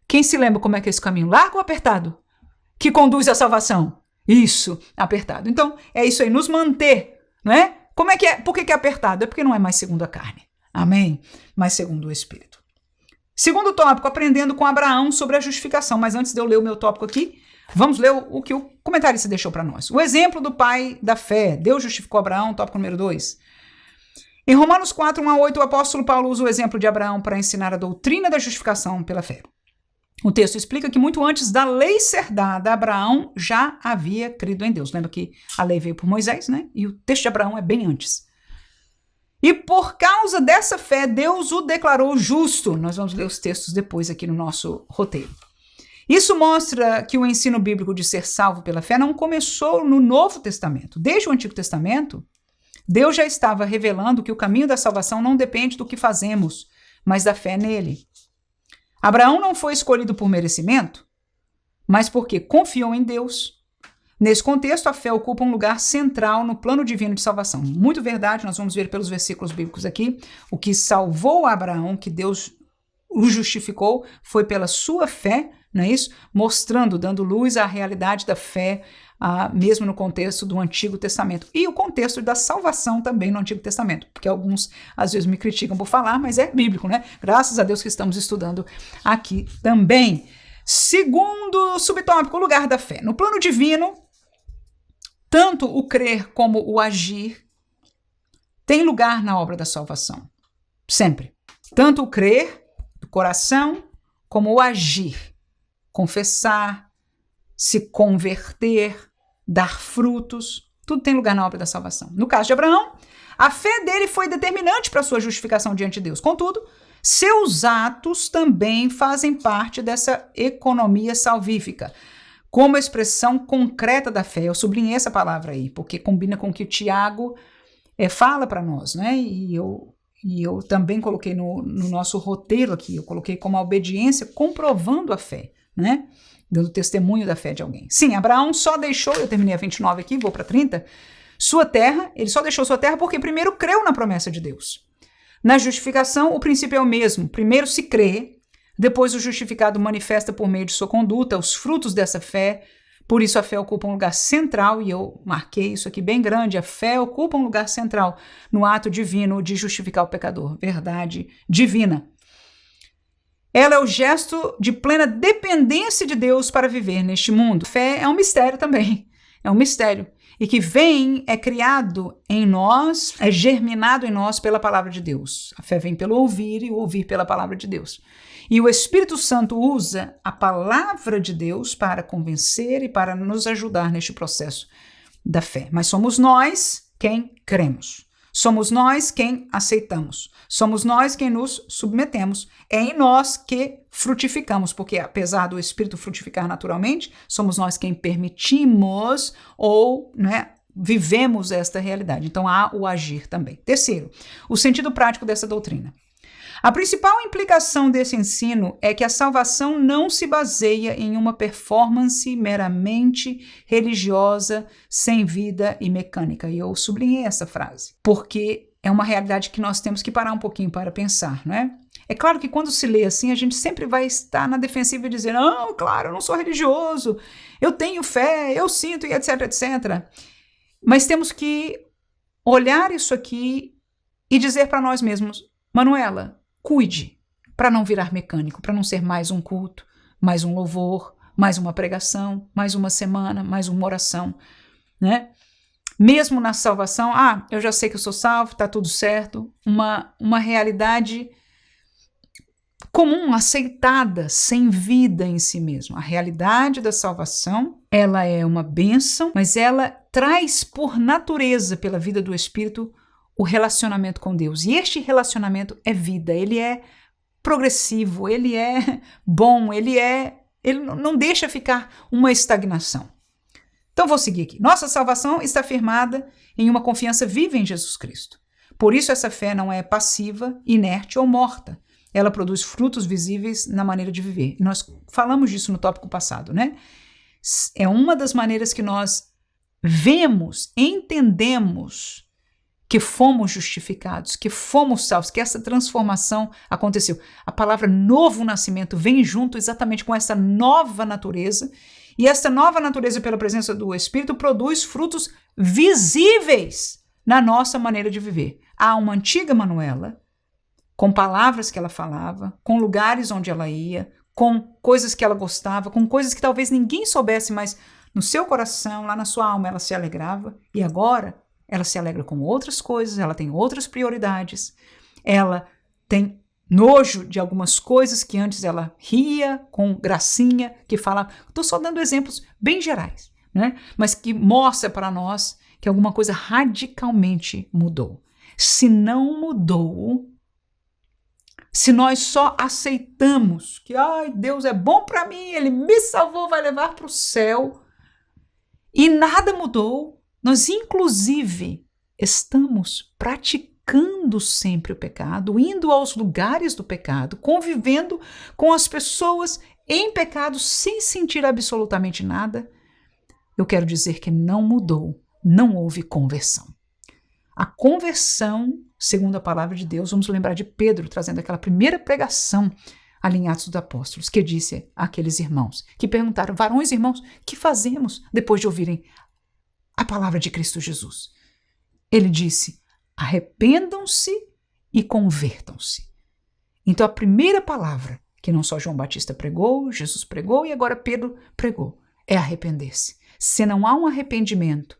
Quem se lembra como é que é esse caminho? Largo ou apertado? Que conduz à salvação? Isso, apertado. Então, é isso aí, nos manter, não é? Como é que é? Por que é apertado? É porque não é mais segundo a carne. Amém? Mas segundo o Espírito. Segundo tópico, aprendendo com Abraão sobre a justificação. Mas antes de eu ler o meu tópico aqui, vamos ler o que o comentarista deixou para nós. O exemplo do pai da fé. Deus justificou Abraão, tópico número 2. Em Romanos 4, 1-8, o apóstolo Paulo usa o exemplo de Abraão para ensinar a doutrina da justificação pela fé. O texto explica que muito antes da lei ser dada, Abraão já havia crido em Deus. Lembra que a lei veio por Moisés, né? E o texto de Abraão é bem antes. E por causa dessa fé, Deus o declarou justo. Nós vamos ler os textos depois aqui no nosso roteiro. Isso mostra que o ensino bíblico de ser salvo pela fé não começou no Novo Testamento. Desde o Antigo Testamento, Deus já estava revelando que o caminho da salvação não depende do que fazemos, mas da fé nele. Abraão não foi escolhido por merecimento, mas porque confiou em Deus. Nesse contexto, a fé ocupa um lugar central no plano divino de salvação. Muito verdade, nós vamos ver pelos versículos bíblicos aqui. O que salvou Abraão, que Deus o justificou, foi pela sua fé, não é isso? Mostrando, dando luz à realidade da fé, mesmo no contexto do Antigo Testamento. E o contexto da salvação também no Antigo Testamento, porque alguns às vezes me criticam por falar, mas é bíblico, né? Graças a Deus que estamos estudando aqui também. Segundo subtópico, o lugar da fé. No plano divino, tanto o crer como o agir tem lugar na obra da salvação. Sempre. Tanto o crer do coração como o agir. Confessar, se converter, dar frutos, tudo tem lugar na obra da salvação. No caso de Abraão, a fé dele foi determinante para a sua justificação diante de Deus. Contudo, seus atos também fazem parte dessa economia salvífica, como expressão concreta da fé. Eu sublinhei essa palavra aí, porque combina com o que o Tiago fala para nós, né? E eu também coloquei no nosso roteiro aqui, eu coloquei como a obediência comprovando a fé, né? Dando testemunho da fé de alguém. Sim, Abraão só deixou, eu terminei a 29 aqui, vou para 30, sua terra, ele só deixou sua terra porque primeiro creu na promessa de Deus. Na justificação, o princípio é o mesmo. Primeiro se crê, depois o justificado manifesta por meio de sua conduta os frutos dessa fé. Por isso a fé ocupa um lugar central, e eu marquei isso aqui bem grande, a fé ocupa um lugar central no ato divino de justificar o pecador. Verdade divina. Ela é o gesto de plena dependência de Deus para viver neste mundo. A fé é um mistério também, é um mistério. E que é criado em nós, é germinado em nós pela palavra de Deus. A fé vem pelo ouvir e o ouvir pela palavra de Deus. E o Espírito Santo usa a palavra de Deus para convencer e para nos ajudar neste processo da fé. Mas somos nós quem cremos. Somos nós quem aceitamos. Somos nós quem nos submetemos. É em nós que frutificamos, porque apesar do Espírito frutificar naturalmente, somos nós quem permitimos ou, né, vivemos esta realidade. Então há o agir também. Terceiro, o sentido prático dessa doutrina. A principal implicação desse ensino é que a salvação não se baseia em uma performance meramente religiosa, sem vida e mecânica. E eu sublinhei essa frase, porque é uma realidade que nós temos que parar um pouquinho para pensar, não é? É claro que quando se lê assim, a gente sempre vai estar na defensiva e dizer, não, claro, eu não sou religioso, eu tenho fé, eu sinto e etc, etc. Mas temos que olhar isso aqui e dizer para nós mesmos, Manuela, cuide para não virar mecânico, para não ser mais um culto, mais um louvor, mais uma pregação, mais uma semana, mais uma oração, né? Mesmo na salvação, eu já sei que eu sou salvo, tá tudo certo, uma realidade comum, aceitada, sem vida em si mesmo. A realidade da salvação, ela é uma bênção, mas ela traz por natureza, pela vida do Espírito, o relacionamento com Deus. E este relacionamento é vida, ele é progressivo, ele é bom, ele não deixa ficar uma estagnação. Então vou seguir aqui. Nossa salvação está firmada em uma confiança viva em Jesus Cristo. Por isso essa fé não é passiva, inerte ou morta. Ela produz frutos visíveis na maneira de viver. E nós falamos disso no tópico passado, né? É uma das maneiras que nós vemos, entendemos que fomos justificados, que fomos salvos, que essa transformação aconteceu. A palavra novo nascimento vem junto exatamente com essa nova natureza, e essa nova natureza, pela presença do Espírito, produz frutos visíveis na nossa maneira de viver. Há uma antiga Manuela, com palavras que ela falava, com lugares onde ela ia, com coisas que ela gostava, com coisas que talvez ninguém soubesse, mas no seu coração, lá na sua alma, ela se alegrava, e agora ela se alegra com outras coisas, ela tem outras prioridades, ela tem nojo de algumas coisas que antes ela ria com gracinha, que falava. Estou só dando exemplos bem gerais, né? Mas que mostra para nós que alguma coisa radicalmente mudou. Se não mudou, se nós só aceitamos que Deus é bom para mim, Ele me salvou, vai levar para o céu, e nada mudou, nós, inclusive, estamos praticando sempre o pecado, indo aos lugares do pecado, convivendo com as pessoas em pecado sem sentir absolutamente nada. Eu quero dizer que não mudou, não houve conversão. A conversão, segundo a palavra de Deus, vamos lembrar de Pedro, trazendo aquela primeira pregação ali em Atos dos Apóstolos, que disse àqueles irmãos, que perguntaram: varões, irmãos, que fazemos depois de ouvirem a palavra de Cristo Jesus? Ele disse: arrependam-se e convertam-se. Então a primeira palavra que não só João Batista pregou, Jesus pregou e agora Pedro pregou, é arrepender-se. Se não há um arrependimento,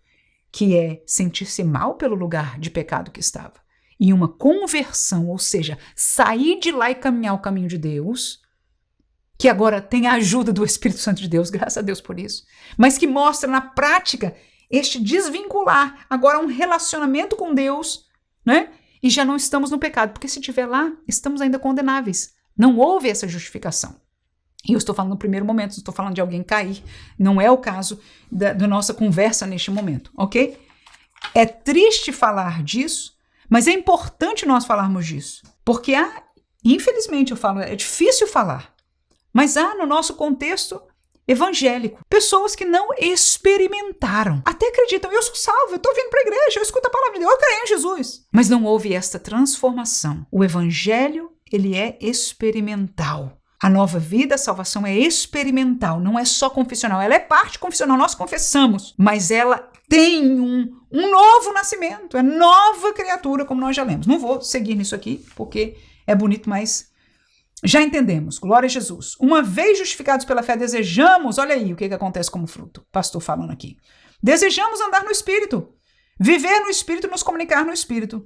que é sentir-se mal pelo lugar de pecado que estava, e uma conversão, ou seja, sair de lá e caminhar o caminho de Deus, que agora tem a ajuda do Espírito Santo de Deus, graças a Deus por isso, mas que mostra na prática este desvincular, agora um relacionamento com Deus, né? E já não estamos no pecado, porque se estiver lá, estamos ainda condenáveis. Não houve essa justificação. E eu estou falando no primeiro momento, não estou falando de alguém cair, não é o caso da nossa conversa neste momento, ok? É triste falar disso, mas é importante nós falarmos disso, porque infelizmente eu falo, é difícil falar, mas há no nosso contexto evangélico pessoas que não experimentaram, até acreditam: eu sou salvo, eu estou vindo para a igreja, eu escuto a palavra de Deus, eu creio em Jesus, mas não houve esta transformação. O evangelho, ele é experimental. A nova vida, a salvação é experimental, não é só confessional. Ela é parte confessional, nós confessamos, mas ela tem um novo nascimento, é nova criatura, como nós já lemos. Não vou seguir nisso aqui, porque é bonito, mas já entendemos. Glória a Jesus. Uma vez justificados pela fé, desejamos, olha aí o que acontece como fruto. Pastor falando aqui. Desejamos andar no Espírito, viver no Espírito, nos comunicar no Espírito.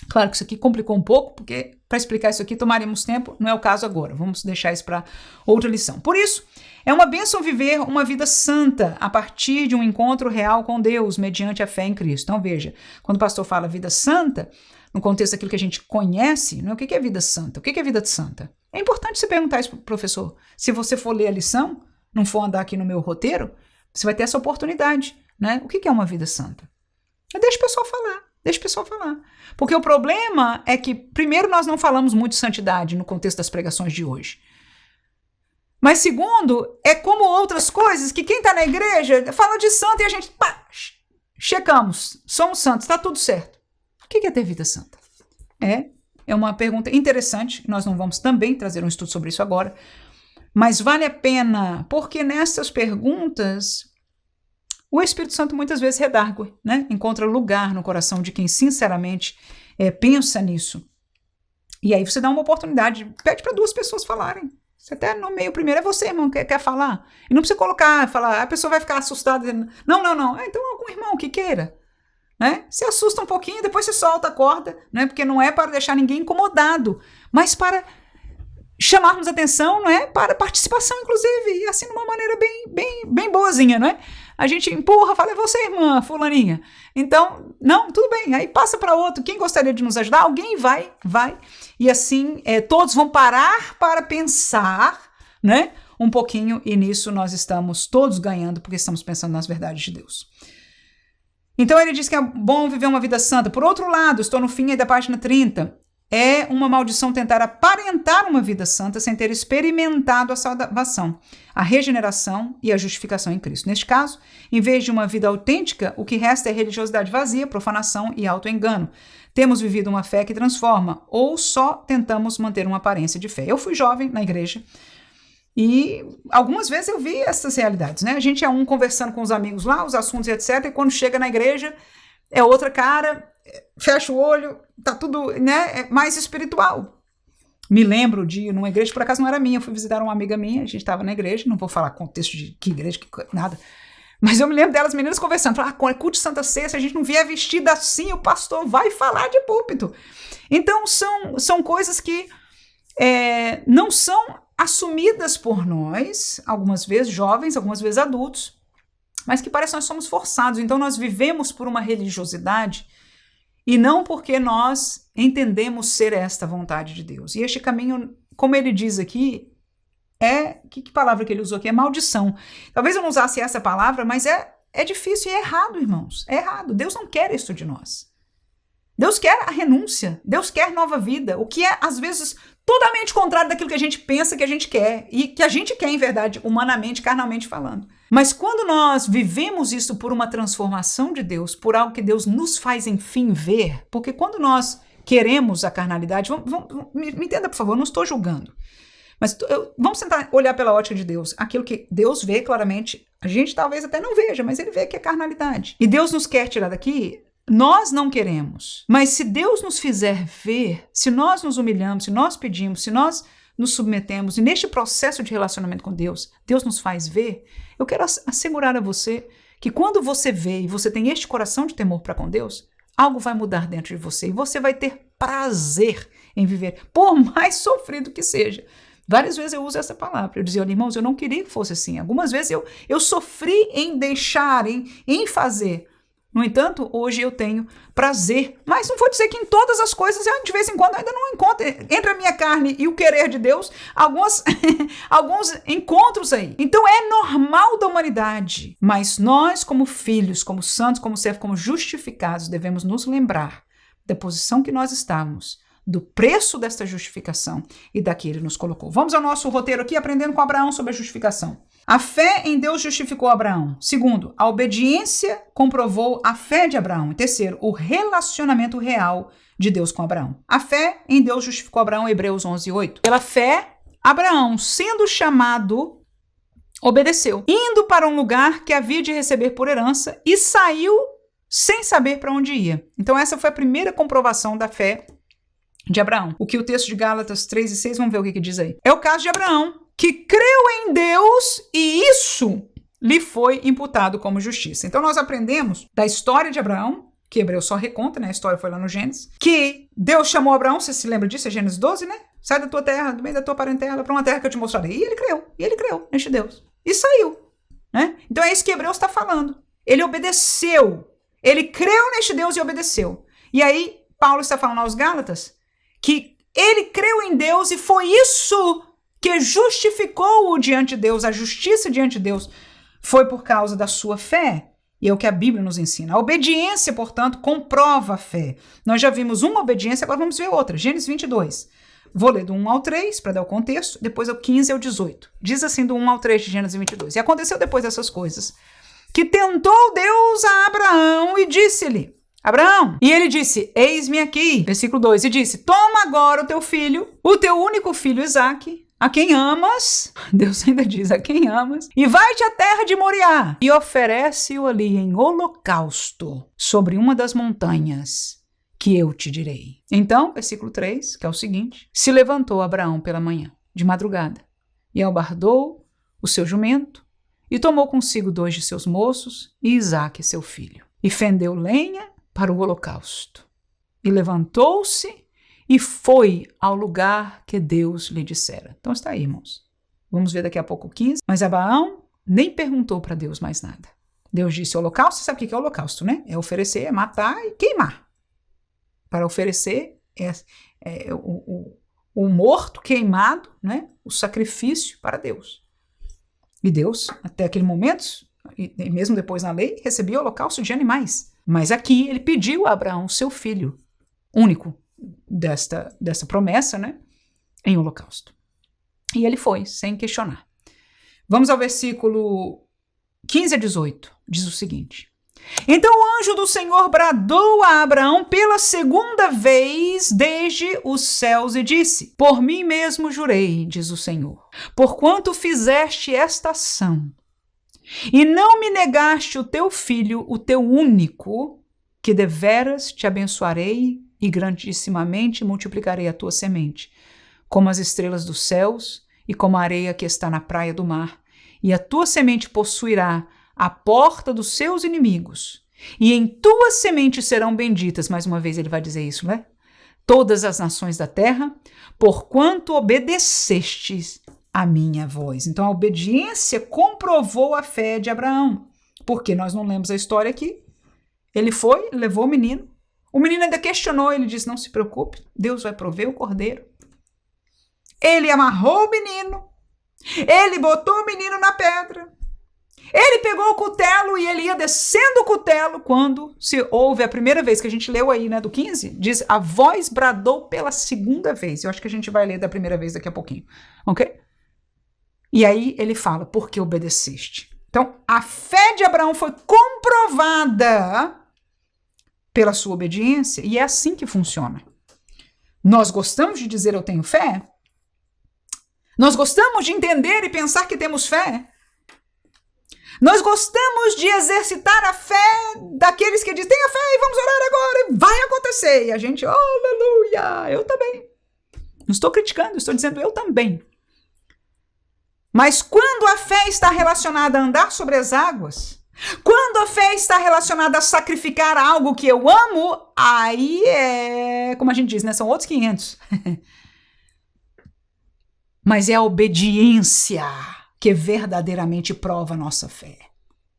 Claro que isso aqui complicou um pouco, porque para explicar isso aqui tomaríamos tempo, não é o caso agora. Vamos deixar isso para outra lição. Por isso, é uma bênção viver uma vida santa a partir de um encontro real com Deus, mediante a fé em Cristo. Então veja, quando o pastor fala vida santa, no contexto daquilo que a gente conhece, não é? O que é vida santa? O que é vida santa? É importante você perguntar isso para o professor. Se você for ler a lição, não for andar aqui no meu roteiro, você vai ter essa oportunidade, né? O que é uma vida santa? Deixa o pessoal falar. Deixa o pessoal falar. Porque o problema é que, primeiro, nós não falamos muito de santidade no contexto das pregações de hoje. Mas, segundo, é como outras coisas que quem está na igreja fala de santo e a gente, checamos, somos santos, está tudo certo. O que é ter vida santa? É uma pergunta interessante, nós não vamos também trazer um estudo sobre isso agora, mas vale a pena, porque nessas perguntas o Espírito Santo muitas vezes redargue, né? Encontra lugar no coração de quem sinceramente pensa nisso. E aí você dá uma oportunidade, pede para 2 pessoas falarem. Você até nomeia o primeiro, é você, irmão, quer falar. E não precisa falar, a pessoa vai ficar assustada. Não. Então algum irmão que queira. Né? Se assusta um pouquinho, depois você solta a corda, né? Porque não é para deixar ninguém incomodado, mas para chamarmos atenção, não é? Para participação, inclusive, e assim de uma maneira bem boazinha, não é? A gente empurra, fala, é você, irmã, fulaninha. Então, não, tudo bem, aí passa para outro. Quem gostaria de nos ajudar? Alguém vai. E assim, todos vão parar para pensar, né? Um pouquinho, e nisso nós estamos todos ganhando, porque estamos pensando nas verdades de Deus. Então ele diz que é bom viver uma vida santa. Por outro lado, estou no fim aí da página 30, é uma maldição tentar aparentar uma vida santa sem ter experimentado a salvação, a regeneração e a justificação em Cristo. Neste caso, em vez de uma vida autêntica, o que resta é religiosidade vazia, profanação e autoengano. Temos vivido uma fé que transforma ou só tentamos manter uma aparência de fé. Eu fui jovem na igreja e algumas vezes eu vi essas realidades, né? A gente é conversando com os amigos lá, os assuntos e etc. E quando chega na igreja, é outra cara, fecha o olho, tá tudo, né? É mais espiritual. Me lembro de numa igreja, por acaso não era minha, eu fui visitar uma amiga minha, a gente estava na igreja, não vou falar contexto de que igreja, nada. Mas eu me lembro delas, meninas, conversando, falando, quando é culto de Santa Ceia, se a gente não vier vestida assim, o pastor vai falar de púlpito. Então, são coisas que não são assumidas por nós, algumas vezes jovens, algumas vezes adultos, mas que parece que nós somos forçados. Então nós vivemos por uma religiosidade e não porque nós entendemos ser esta vontade de Deus. E este caminho, como ele diz aqui, que palavra que ele usou aqui? É maldição. Talvez eu não usasse essa palavra, mas é difícil e é errado, irmãos. É errado. Deus não quer isso de nós. Deus quer a renúncia. Deus quer nova vida. O que é, às vezes, totalmente contrário daquilo que a gente pensa que a gente quer. E que a gente quer, em verdade, humanamente, carnalmente falando. Mas quando nós vivemos isso por uma transformação de Deus, por algo que Deus nos faz, enfim, ver, porque quando nós queremos a carnalidade, me entenda, por favor, eu não estou julgando. Mas vamos tentar olhar pela ótica de Deus. Aquilo que Deus vê claramente, a gente talvez até não veja, mas ele vê que é carnalidade. E Deus nos quer tirar daqui, nós não queremos. Mas se Deus nos fizer ver, se nós nos humilhamos, se nós pedimos, se nós nos submetemos, e neste processo de relacionamento com Deus, Deus nos faz ver, eu quero assegurar a você que quando você vê e você tem este coração de temor para com Deus, algo vai mudar dentro de você e você vai ter prazer em viver, por mais sofrido que seja. Várias vezes eu uso essa palavra. Eu dizia, olha, irmãos, eu não queria que fosse assim. Algumas vezes eu sofri em deixar, em fazer. No entanto, hoje eu tenho prazer. Mas não vou dizer que em todas as coisas, de vez em quando, ainda não encontro. Entre a minha carne e o querer de Deus, alguns encontros aí. Então é normal da humanidade. Mas nós, como filhos, como santos, como servos, como justificados, devemos nos lembrar da posição que nós estávamos, do preço desta justificação e da que ele nos colocou. Vamos ao nosso roteiro aqui, aprendendo com Abraão sobre a justificação. A fé em Deus justificou Abraão. Segundo, a obediência comprovou a fé de Abraão. E terceiro, o relacionamento real de Deus com Abraão. A fé em Deus justificou Abraão, Hebreus 11:8. Pela fé, Abraão, sendo chamado, obedeceu, indo para um lugar que havia de receber por herança e saiu sem saber para onde ia. Então essa foi a primeira comprovação da fé de Abraão. O que o texto de Gálatas 3:6, vamos ver o que diz aí. É o caso de Abraão, que creu em Deus e isso lhe foi imputado como justiça. Então nós aprendemos da história de Abraão, que Hebreus só reconta, né? A história foi lá no Gênesis, que Deus chamou Abraão, você se lembra disso? É Gênesis 12, né? Sai da tua terra, do meio da tua parentela, para uma terra que eu te mostrarei. E ele creu neste Deus. E saiu, né? Então é isso que Hebreus está falando. Ele obedeceu. Ele creu neste Deus e obedeceu. E aí, Paulo está falando aos Gálatas que ele creu em Deus e foi isso que justificou-o diante de Deus, a justiça diante de Deus foi por causa da sua fé. E é o que a Bíblia nos ensina. A obediência, portanto, comprova a fé. Nós já vimos uma obediência, agora vamos ver outra. Gênesis 22. Vou ler do 1 ao 3 para dar o contexto, depois do 15 ao 18. Diz assim do 1 ao 3 de Gênesis 22. E aconteceu depois dessas coisas que tentou Deus a Abraão e disse-lhe, Abraão, e ele disse, eis-me aqui, versículo 2, e disse, toma agora o teu filho, o teu único filho Isaque, a quem amas, Deus ainda diz, a quem amas, e vai-te à terra de Moriá, e oferece-o ali em holocausto, sobre uma das montanhas que eu te direi. Então, versículo 3, que é o seguinte, se levantou Abraão pela manhã, de madrugada, e albardou o seu jumento, e tomou consigo 2 de seus moços e Isaque, seu filho, e fendeu lenha para o holocausto. E levantou-se e foi ao lugar que Deus lhe dissera. Então está aí, irmãos. Vamos ver daqui a pouco o 15. Mas Abraão nem perguntou para Deus mais nada. Deus disse holocausto, você sabe o que é holocausto, né? É oferecer, é matar e queimar. Para oferecer o morto queimado, né? O sacrifício para Deus. E Deus, até aquele momento, e mesmo depois na lei, recebia holocausto de animais. Mas aqui ele pediu a Abraão, seu filho único desta promessa, né? Em holocausto. E ele foi, sem questionar. Vamos ao versículo 15 a 18. Diz o seguinte: Então o anjo do Senhor bradou a Abraão pela segunda vez desde os céus e disse: Por mim mesmo jurei, diz o Senhor, porquanto fizeste esta ação, e não me negaste o teu filho, o teu único, que deveras te abençoarei e grandissimamente multiplicarei a tua semente, como as estrelas dos céus e como a areia que está na praia do mar, e a tua semente possuirá a porta dos seus inimigos, e em tua semente serão benditas, mais uma vez ele vai dizer isso, né? Todas as nações da terra, porquanto obedecestes a minha voz. Então a obediência comprovou a fé de Abraão, porque nós não lemos a história aqui. Ele foi, levou o menino ainda questionou, ele disse, não se preocupe, Deus vai prover o cordeiro. Ele amarrou o menino, ele botou o menino na pedra, ele pegou o cutelo e ele ia descendo o cutelo quando se ouve a primeira vez que a gente leu aí, né, do 15, diz, a voz bradou pela segunda vez. Eu acho que a gente vai ler da primeira vez daqui a pouquinho, ok? E aí ele fala, porque obedeceste. Então, a fé de Abraão foi comprovada pela sua obediência, e é assim que funciona. Nós gostamos de dizer eu tenho fé? Nós gostamos de entender e pensar que temos fé? Nós gostamos de exercitar a fé daqueles que dizem, tenha fé e vamos orar agora, e vai acontecer. E a gente, oh, aleluia, eu também. Não estou criticando, estou dizendo eu também. Mas quando a fé está relacionada a andar sobre as águas, quando a fé está relacionada a sacrificar algo que eu amo, aí é, como a gente diz, né, são outros 500. Mas é a obediência que verdadeiramente prova a nossa fé.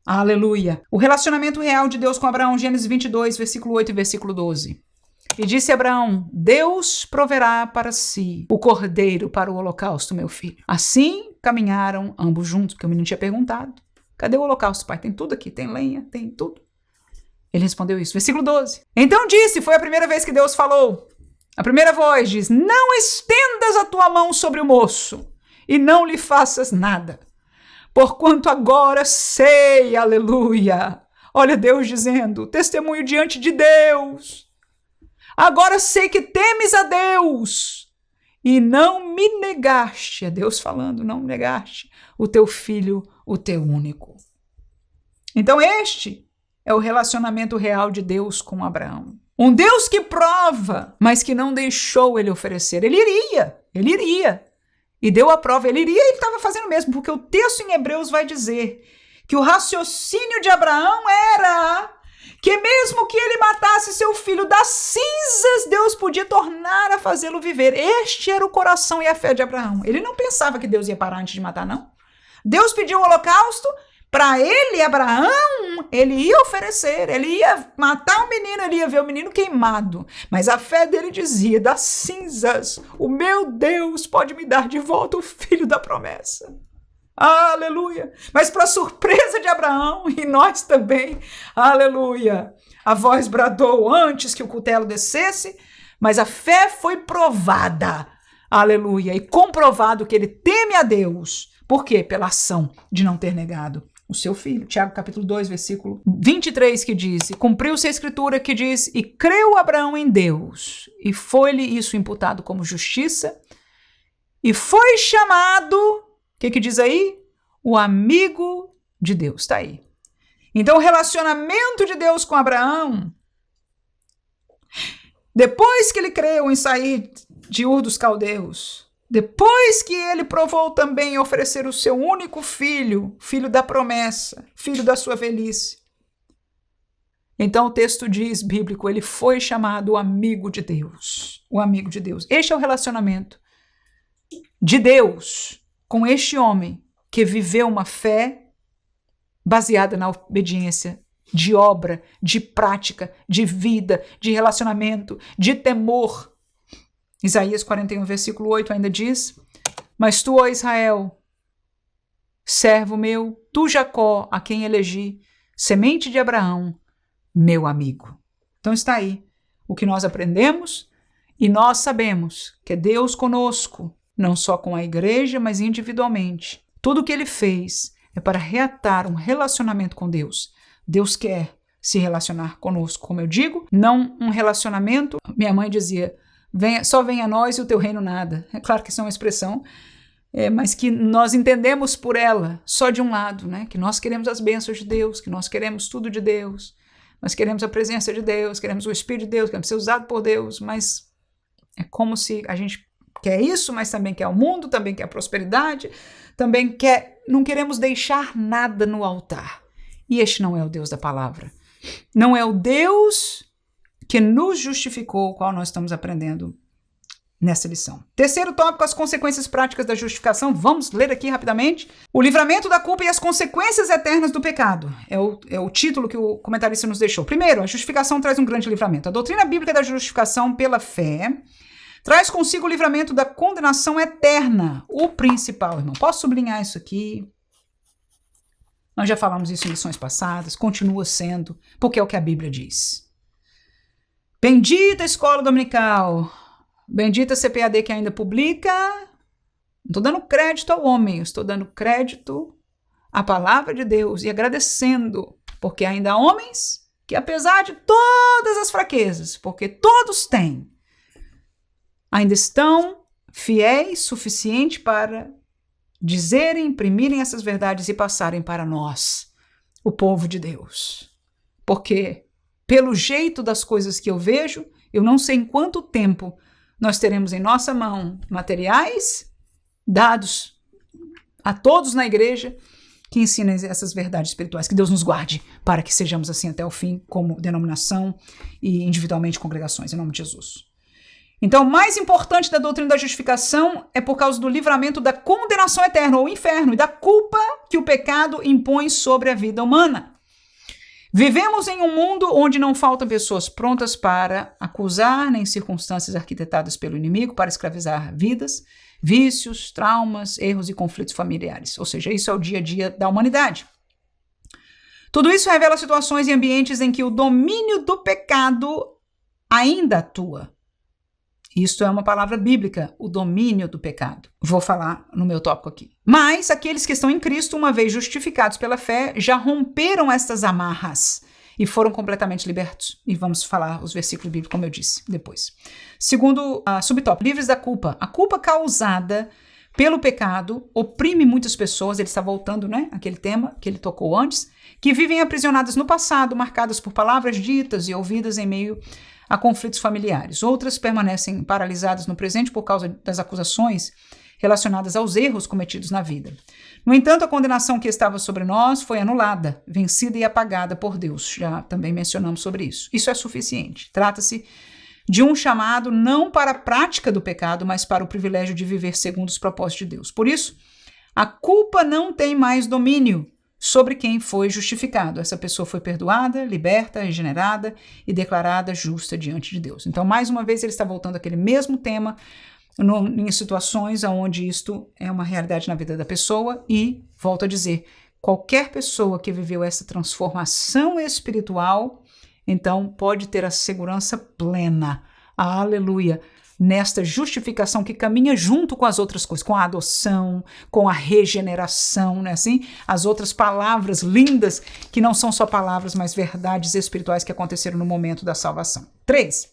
Aleluia! O relacionamento real de Deus com Abraão, Gênesis 22, versículo 8 e versículo 12. E disse Abraão, Deus proverá para si o cordeiro para o holocausto, meu filho. Assim caminharam ambos juntos, porque o menino tinha perguntado, cadê o holocausto, pai? Tem tudo aqui, tem lenha, tem tudo. Ele respondeu isso. Versículo 12. Então disse, foi a primeira vez que Deus falou, a primeira voz diz, não estendas a tua mão sobre o moço, e não lhe faças nada, porquanto agora sei, aleluia. Olha Deus dizendo, testemunho diante de Deus. Agora sei que temes a Deus e não me negaste, é Deus falando, não me negaste o teu filho, o teu único. Então este é o relacionamento real de Deus com Abraão. Um Deus que prova, mas que não deixou ele oferecer. Ele iria. E deu a prova, ele iria e ele estava fazendo mesmo, porque o texto em Hebreus vai dizer que o raciocínio de Abraão era que mesmo que ele matasse seu filho das cinzas, Deus podia tornar a fazê-lo viver. Este era o coração e a fé de Abraão. Ele não pensava que Deus ia parar antes de matar, não. Deus pediu o holocausto, para ele, Abraão, ele ia oferecer, ele ia matar o menino, ele ia ver o menino queimado. Mas a fé dele dizia, das cinzas, o meu Deus pode me dar de volta o filho da promessa. Aleluia! Mas para surpresa de Abraão, e nós também, aleluia, a voz bradou antes que o cutelo descesse, mas a fé foi provada, aleluia, e comprovado que ele teme a Deus. Por quê? Pela ação de não ter negado o seu filho. Tiago capítulo 2, versículo 23, que diz, cumpriu-se a escritura que diz, e creu Abraão em Deus, e foi-lhe isso imputado como justiça, e foi chamado, o que diz aí? O amigo de Deus, está aí. Então o relacionamento de Deus com Abraão, depois que ele creu em sair de Ur dos Caldeus, Depois que ele provou também oferecer o seu único filho, filho da promessa, filho da sua velhice. Então o texto diz, bíblico, ele foi chamado o amigo de Deus. O amigo de Deus. Este é o relacionamento de Deus com este homem que viveu uma fé baseada na obediência, de obra, de prática, de vida, de relacionamento, de temor. Isaías 41, versículo 8 ainda diz, mas tu, ó Israel, servo meu, tu Jacó, a quem elegi, semente de Abraão, meu amigo. Então está aí o que nós aprendemos e nós sabemos que é Deus conosco, não só com a igreja, mas individualmente. Tudo o que ele fez é para reatar um relacionamento com Deus. Deus quer se relacionar conosco, como eu digo, não um relacionamento. Minha mãe dizia, só venha a nós e o teu reino nada. É claro que isso é uma expressão, mas que nós entendemos por ela só de um lado, né? Que nós queremos as bênçãos de Deus, que nós queremos tudo de Deus, nós queremos a presença de Deus, queremos o Espírito de Deus, queremos ser usado por Deus, mas é como se a gente quer isso, mas também quer o mundo, também quer a prosperidade, também não queremos deixar nada no altar. E este não é o Deus da palavra. Não é o Deus que nos justificou, o qual nós estamos aprendendo nessa lição. Terceiro tópico, as consequências práticas da justificação. Vamos ler aqui rapidamente. O livramento da culpa e as consequências eternas do pecado. É o título que o comentarista nos deixou. Primeiro, a justificação traz um grande livramento. A doutrina bíblica da justificação pela fé traz consigo o livramento da condenação eterna. O principal, irmão. Posso sublinhar isso aqui? Nós já falamos isso em lições passadas. Continua sendo, porque é o que a Bíblia diz. Bendita escola dominical. Bendita CPAD que ainda publica. Não estou dando crédito ao homem, estou dando crédito à palavra de Deus e agradecendo, porque ainda há homens que, apesar de todas as fraquezas, porque todos têm, ainda estão fiéis suficiente para dizerem, imprimirem essas verdades e passarem para nós, o povo de Deus. Porque, pelo jeito das coisas que eu vejo, eu não sei em quanto tempo nós teremos em nossa mão materiais dados a todos na igreja que ensinem essas verdades espirituais. Que Deus nos guarde para que sejamos assim até o fim, como denominação e individualmente congregações, em nome de Jesus. Então, o mais importante da doutrina da justificação é por causa do livramento da condenação eterna, ou inferno, e da culpa que o pecado impõe sobre a vida humana. Vivemos em um mundo onde não faltam pessoas prontas para acusar, nem circunstâncias arquitetadas pelo inimigo para escravizar vidas, vícios, traumas, erros e conflitos familiares. Ou seja, isso é o dia a dia da humanidade. Tudo isso revela situações e ambientes em que o domínio do pecado ainda atua. Isto é uma palavra bíblica, o domínio do pecado. Vou falar no meu tópico aqui. Mas aqueles que estão em Cristo, uma vez justificados pela fé, já romperam estas amarras e foram completamente libertos. E vamos falar os versículos bíblicos, como eu disse, depois. Segundo subtópico, livres da culpa. A culpa causada pelo pecado oprime muitas pessoas. Ele está voltando, né? Aquele tema que ele tocou antes, que vivem aprisionadas no passado, marcadas por palavras ditas e ouvidas em meio a conflitos familiares. Outras permanecem paralisadas no presente por causa das acusações relacionadas aos erros cometidos na vida. No entanto, a condenação que estava sobre nós foi anulada, vencida e apagada por Deus. Já também mencionamos sobre isso. Isso é suficiente. Trata-se de um chamado não para a prática do pecado, mas para o privilégio de viver segundo os propósitos de Deus. Por isso, a culpa não tem mais domínio sobre quem foi justificado. Essa pessoa foi perdoada, liberta, regenerada e declarada justa diante de Deus. Então, mais uma vez, ele está voltando àquele mesmo tema em situações onde isto é uma realidade na vida da pessoa e, volto a dizer, qualquer pessoa que viveu essa transformação espiritual, então pode ter a segurança plena, aleluia, nesta justificação que caminha junto com as outras coisas, com a adoção, com a regeneração, né? Assim, as outras palavras lindas, que não são só palavras, mas verdades espirituais que aconteceram no momento da salvação. 3.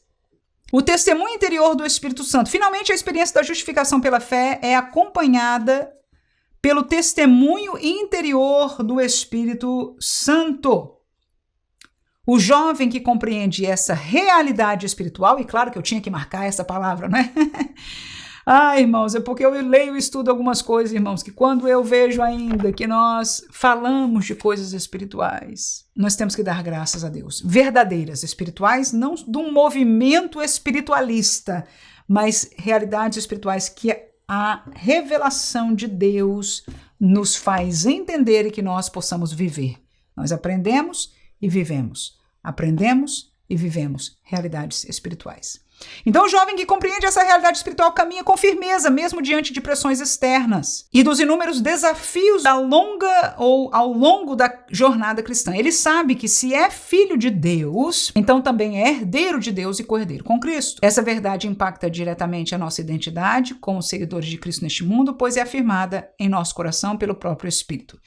O testemunho interior do Espírito Santo. Finalmente, a experiência da justificação pela fé é acompanhada pelo testemunho interior do Espírito Santo. O jovem que compreende essa realidade espiritual, e claro que eu tinha que marcar essa palavra, né? Irmãos, é porque eu leio e estudo algumas coisas, irmãos, que quando eu vejo ainda que nós falamos de coisas espirituais, nós temos que dar graças a Deus. Verdadeiras, espirituais, não de um movimento espiritualista, mas realidades espirituais que a revelação de Deus nos faz entender e que nós possamos viver. Nós aprendemos e vivemos. Aprendemos e vivemos realidades espirituais. Então o jovem que compreende essa realidade espiritual caminha com firmeza, mesmo diante de pressões externas e dos inúmeros desafios ao longo da jornada cristã. Ele sabe que se é filho de Deus, então também é herdeiro de Deus e co-herdeiro com Cristo. Essa verdade impacta diretamente a nossa identidade como seguidores de Cristo neste mundo, pois é afirmada em nosso coração pelo próprio Espírito.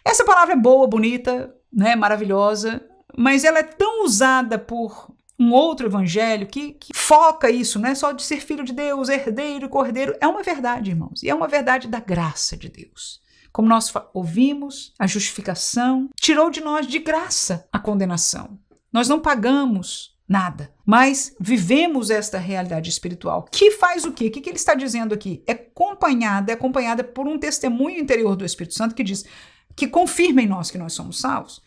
Essa palavra é boa, bonita, né, maravilhosa, mas ela é tão usada por um outro evangelho que foca isso, não é só de ser filho de Deus, herdeiro e cordeiro. É uma verdade, irmãos, e é uma verdade da graça de Deus. Como nós ouvimos, a justificação tirou de nós de graça a condenação. Nós não pagamos nada, mas vivemos esta realidade espiritual. Que faz o quê? O que ele está dizendo aqui? É acompanhada por um testemunho interior do Espírito Santo que diz, que confirma em nós que nós somos salvos,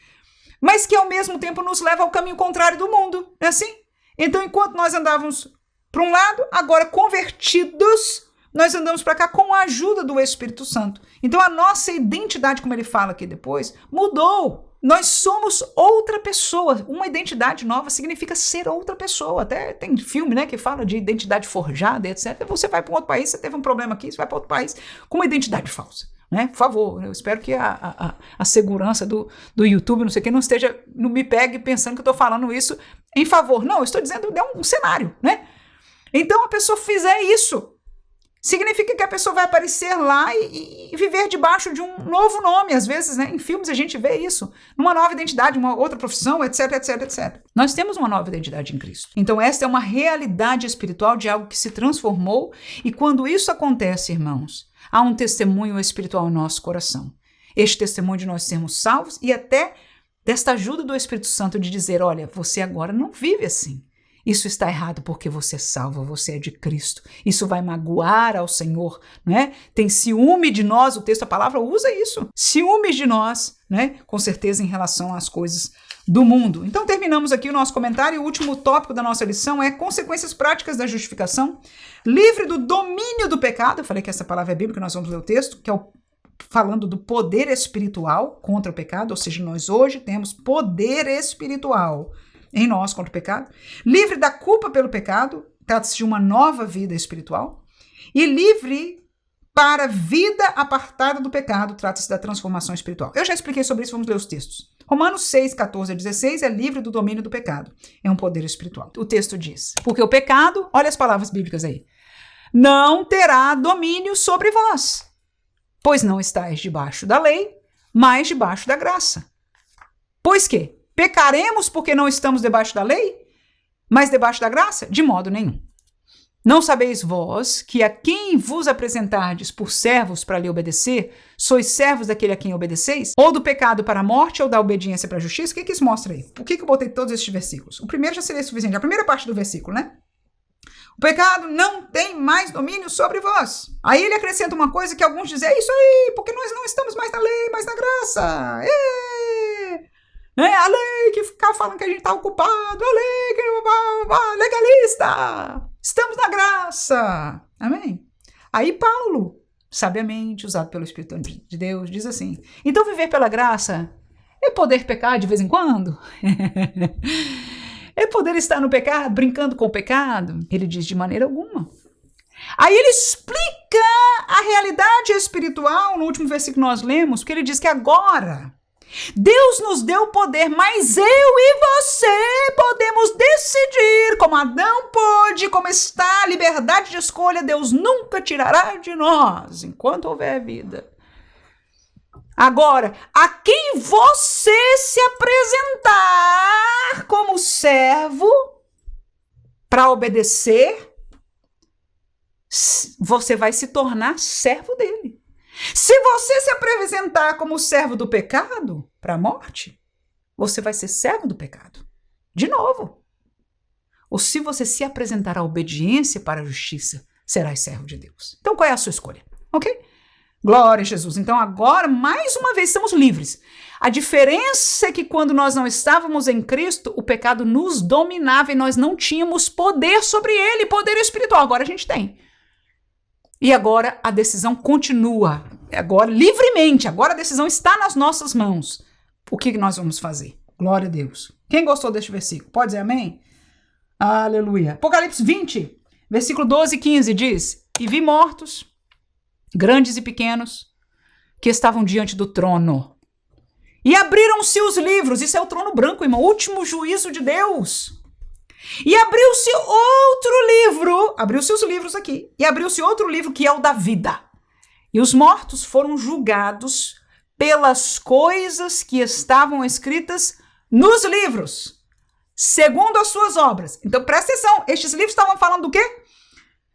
mas que ao mesmo tempo nos leva ao caminho contrário do mundo, não é assim? Então, enquanto nós andávamos para um lado, agora convertidos, nós andamos para cá com a ajuda do Espírito Santo. Então, a nossa identidade, como ele fala aqui depois, mudou. Nós somos outra pessoa. Uma identidade nova significa ser outra pessoa. Até tem filme, né, que fala de identidade forjada, etc. Você vai para um outro país, você teve um problema aqui, você vai para outro país com uma identidade falsa. Né? Por favor, eu espero que a segurança do YouTube, não sei o que, não me pegue pensando que eu estou falando isso em favor. Não, eu estou dizendo de um cenário, né? Então, a pessoa fizer isso, significa que a pessoa vai aparecer lá e viver debaixo de um novo nome. Às vezes, né, em filmes a gente vê isso, uma nova identidade, uma outra profissão, etc, etc, etc. Nós temos uma nova identidade em Cristo. Então, esta é uma realidade espiritual de algo que se transformou, e quando isso acontece, irmãos, há um testemunho espiritual em nosso coração. Este testemunho de nós sermos salvos e até desta ajuda do Espírito Santo de dizer, olha, você agora não vive assim. Isso está errado porque você é salvo, você é de Cristo. Isso vai magoar ao Senhor, né? Tem ciúme de nós, o texto, a palavra usa isso. Ciúmes de nós, né? Com certeza em relação às coisas do mundo. Então terminamos aqui o nosso comentário. O último tópico da nossa lição é consequências práticas da justificação, livre do domínio do pecado. Eu falei que essa palavra é bíblica, nós vamos ler o texto, que é falando do poder espiritual contra o pecado, ou seja, nós hoje temos poder espiritual em nós contra o pecado, livre da culpa pelo pecado, trata-se de uma nova vida espiritual, e livre para a vida apartada do pecado, trata-se da transformação espiritual. Eu já expliquei sobre isso, vamos ler os textos. Romanos 6, 14 a 16 é livre do domínio do pecado. É um poder espiritual. O texto diz, porque o pecado, olha as palavras bíblicas aí, não terá domínio sobre vós, pois não estáis debaixo da lei, mas debaixo da graça. Pois que? Pecaremos porque não estamos debaixo da lei, mas debaixo da graça? De modo nenhum. Não sabeis vós que a quem vos apresentardes por servos para lhe obedecer, sois servos daquele a quem obedeceis? Ou do pecado para a morte, ou da obediência para a justiça? O que isso mostra aí? Por que eu botei todos estes versículos? O primeiro já seria suficiente, a primeira parte do versículo, né? O pecado não tem mais domínio sobre vós. Aí ele acrescenta uma coisa que alguns dizem, é isso aí, porque nós não estamos mais na lei, mas na graça. Né? A lei que ficar falando que a gente está ocupado, a lei que legalista. Estamos na graça. Amém? Aí Paulo, sabiamente usado pelo Espírito de Deus, diz assim, então viver pela graça é poder pecar de vez em quando? É poder estar no pecado, brincando com o pecado? Ele diz de maneira alguma. Aí ele explica a realidade espiritual no último versículo que nós lemos, porque ele diz que agora Deus nos deu o poder, mas eu e você podemos decidir, como Adão pôde, como está a liberdade de escolha, Deus nunca tirará de nós, enquanto houver vida. Agora, a quem você se apresentar como servo para obedecer, você vai se tornar servo dele. Se você se apresentar como servo do pecado para a morte, você vai ser servo do pecado. De novo. Ou se você se apresentar à obediência para a justiça, serás servo de Deus. Então qual é a sua escolha? Ok? Glória a Jesus. Então agora, mais uma vez, estamos livres. A diferença é que quando nós não estávamos em Cristo, o pecado nos dominava e nós não tínhamos poder sobre ele, poder espiritual. Agora a gente tem. E agora a decisão continua. Agora, livremente, agora a decisão está nas nossas mãos. O que nós vamos fazer? Glória a Deus. Quem gostou deste versículo? Pode dizer amém? Aleluia. Apocalipse 20, versículo 12 e 15 diz: E vi mortos, grandes e pequenos, que estavam diante do trono. E abriram-se os livros. Isso é o trono branco, irmão. O último juízo de Deus. E abriu-se outro livro. Abriu-se os livros aqui. E abriu-se outro livro que é o da vida. E os mortos foram julgados pelas coisas que estavam escritas nos livros, segundo as suas obras. Então presta atenção. Estes livros estavam falando do quê?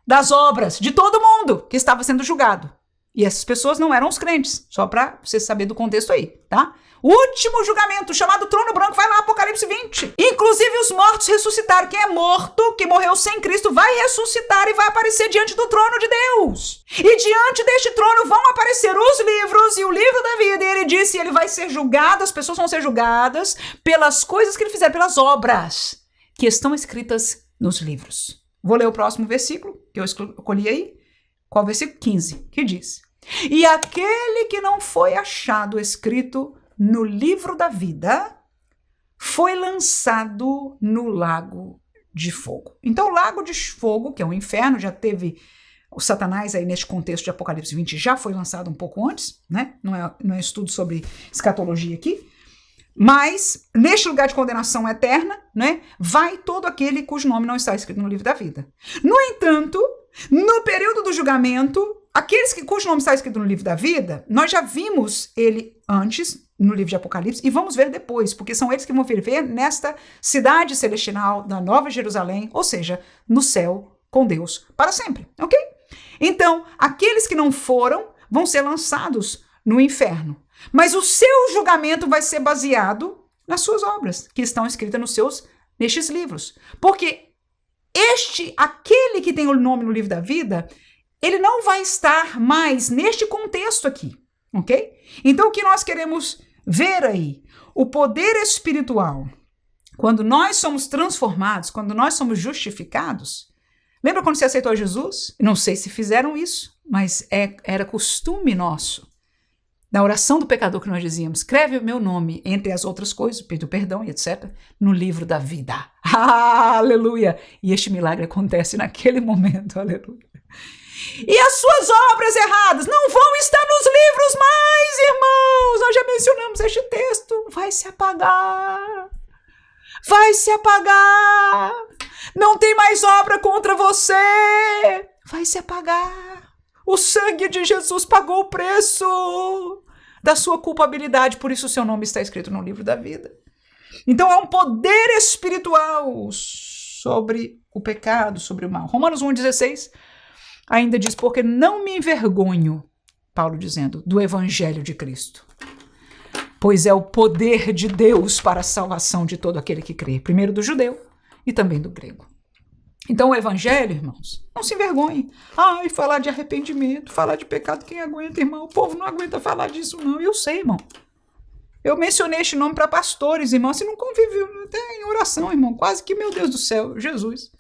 Das obras de todo mundo que estava sendo julgado. E essas pessoas não eram os crentes, só para você saber do contexto aí, tá? O último julgamento, chamado trono branco, vai lá, Apocalipse 20. Inclusive os mortos ressuscitaram. Quem é morto, que morreu sem Cristo, vai ressuscitar e vai aparecer diante do trono de Deus. E diante deste trono vão aparecer os livros e o livro da vida. E ele disse, ele vai ser julgado, as pessoas vão ser julgadas pelas coisas que ele fizer, pelas obras que estão escritas nos livros. Vou ler o próximo versículo, que eu escolhi aí. Qual versículo? 15, que diz: E aquele que não foi achado escrito no livro da vida foi lançado no lago de fogo. Então, o lago de fogo, que é o inferno, já teve o Satanás aí neste contexto de Apocalipse 20, já foi lançado um pouco antes, né? Não é estudo sobre escatologia aqui. Mas, neste lugar de condenação eterna, né, vai todo aquele cujo nome não está escrito no livro da vida. No entanto, no período do julgamento, aqueles cujo nome está escrito no livro da vida, nós já vimos ele antes, no livro de Apocalipse, e vamos ver depois, porque são eles que vão viver nesta cidade celestial da Nova Jerusalém, ou seja, no céu com Deus para sempre, ok? Então, aqueles que não foram vão ser lançados no inferno. Mas o seu julgamento vai ser baseado nas suas obras, que estão escritas nestes livros. Porque aquele que tem o nome no livro da vida, ele não vai estar mais neste contexto aqui, ok? Então, o que nós queremos ver aí? O poder espiritual, quando nós somos transformados, quando nós somos justificados. Lembra quando você aceitou Jesus? Não sei se fizeram isso, mas era costume nosso. Na oração do pecador que nós dizíamos, escreve o meu nome, entre as outras coisas, pediu perdão e etc., no livro da vida. Aleluia! E este milagre acontece naquele momento, aleluia. E as suas obras erradas não vão estar nos livros mais, irmãos. Nós já mencionamos este texto. Vai se apagar. Vai se apagar. Não tem mais obra contra você. Vai se apagar. O sangue de Jesus pagou o preço da sua culpabilidade, por isso o seu nome está escrito no livro da vida. Então há um poder espiritual sobre o pecado, sobre o mal. Romanos 1,16 ainda diz, porque não me envergonho, Paulo dizendo, do evangelho de Cristo, pois é o poder de Deus para a salvação de todo aquele que crê, primeiro do judeu e também do grego. Então o evangelho, irmãos, não se envergonhe. Ai, falar de arrependimento, falar de pecado, quem aguenta, irmão? O povo não aguenta falar disso, não. Eu sei, irmão. Eu mencionei este nome para pastores, irmão. Se não conviveu até em oração, irmão. Quase que, meu Deus do céu, Jesus.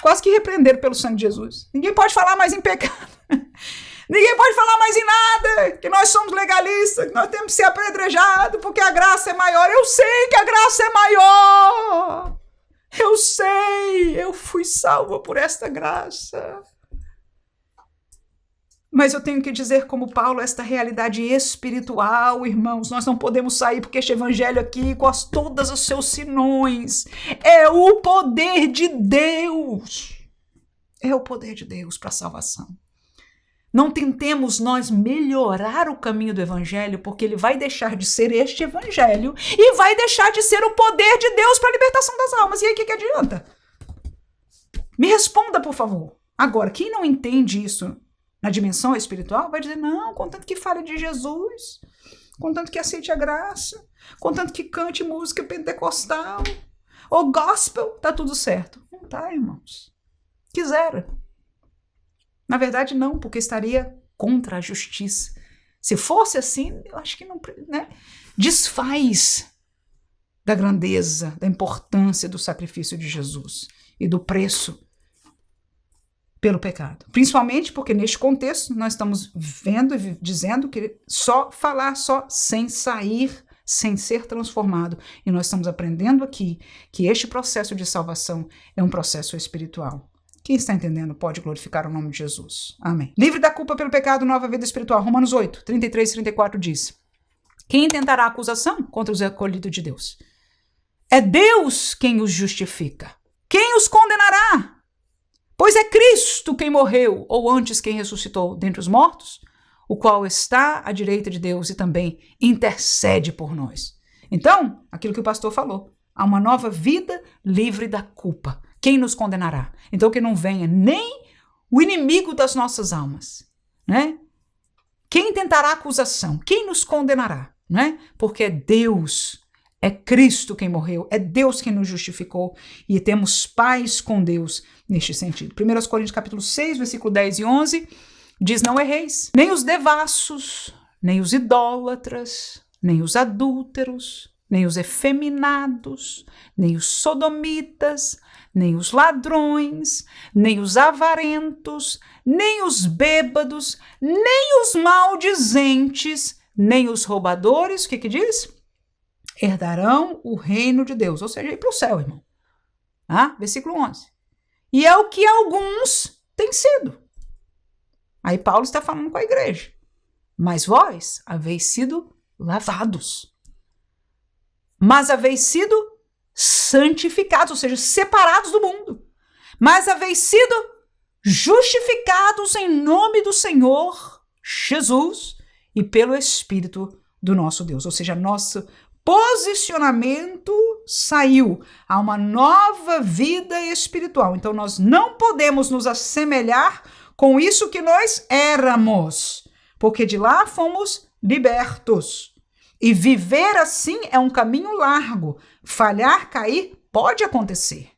Quase que repreenderam pelo sangue de Jesus. Ninguém pode falar mais em pecado. Ninguém pode falar mais em nada. Que nós somos legalistas, que nós temos que ser apedrejados porque a graça é maior. Eu sei que a graça é maior. Eu sei, eu fui salva por esta graça. Mas eu tenho que dizer, como Paulo, esta realidade espiritual, irmãos, nós não podemos sair porque este evangelho aqui, com todos os seus sinões, é o poder de Deus. É o poder de Deus para a salvação. Não tentemos nós melhorar o caminho do evangelho, porque ele vai deixar de ser este evangelho e vai deixar de ser o poder de Deus para a libertação das almas. E aí, o que adianta? Me responda, por favor. Agora, quem não entende isso na dimensão espiritual vai dizer, não, contanto que fale de Jesus, contanto que aceite a graça, contanto que cante música pentecostal ou gospel, tá tudo certo. Não tá, irmãos. Quisera. Na verdade, não, porque estaria contra a justiça. Se fosse assim, eu acho que não, né? Desfaz da grandeza, da importância do sacrifício de Jesus e do preço pelo pecado. Principalmente porque neste contexto nós estamos vendo e dizendo que só falar só sem sair, sem ser transformado. E nós estamos aprendendo aqui que este processo de salvação é um processo espiritual. Quem está entendendo pode glorificar o nome de Jesus. Amém. Livre da culpa pelo pecado, nova vida espiritual. Romanos 8, 33 e 34 diz: quem tentará acusação contra os escolhidos de Deus? É Deus quem os justifica. Quem os condenará? Pois é Cristo quem morreu, ou antes quem ressuscitou dentre os mortos, o qual está à direita de Deus e também intercede por nós. Então, aquilo que o pastor falou, há uma nova vida livre da culpa. Quem nos condenará? Então que não venha nem o inimigo das nossas almas, né? Quem tentará acusação? Quem nos condenará? Né? Porque é Deus, é Cristo quem morreu, é Deus quem nos justificou e temos paz com Deus neste sentido. 1 Coríntios capítulo 6, versículo 10 e 11, diz: não erreis, nem os devassos, nem os idólatras, nem os adúlteros, nem os efeminados, nem os sodomitas, nem os ladrões, nem os avarentos, nem os bêbados, nem os maldizentes, nem os roubadores, o que diz? Herdarão o reino de Deus, ou seja, ir para o céu, irmão. Versículo 11. E é o que alguns têm sido. Aí Paulo está falando com a igreja. Mas vós haveis sido lavados. Mas haveis sido santificados, ou seja, separados do mundo. Mas haveis sido justificados em nome do Senhor Jesus e pelo Espírito do nosso Deus. Ou seja, nosso posicionamento saiu a uma nova vida espiritual. Então nós não podemos nos assemelhar com isso que nós éramos, porque de lá fomos libertos. E viver assim é um caminho largo. Falhar, cair, pode acontecer.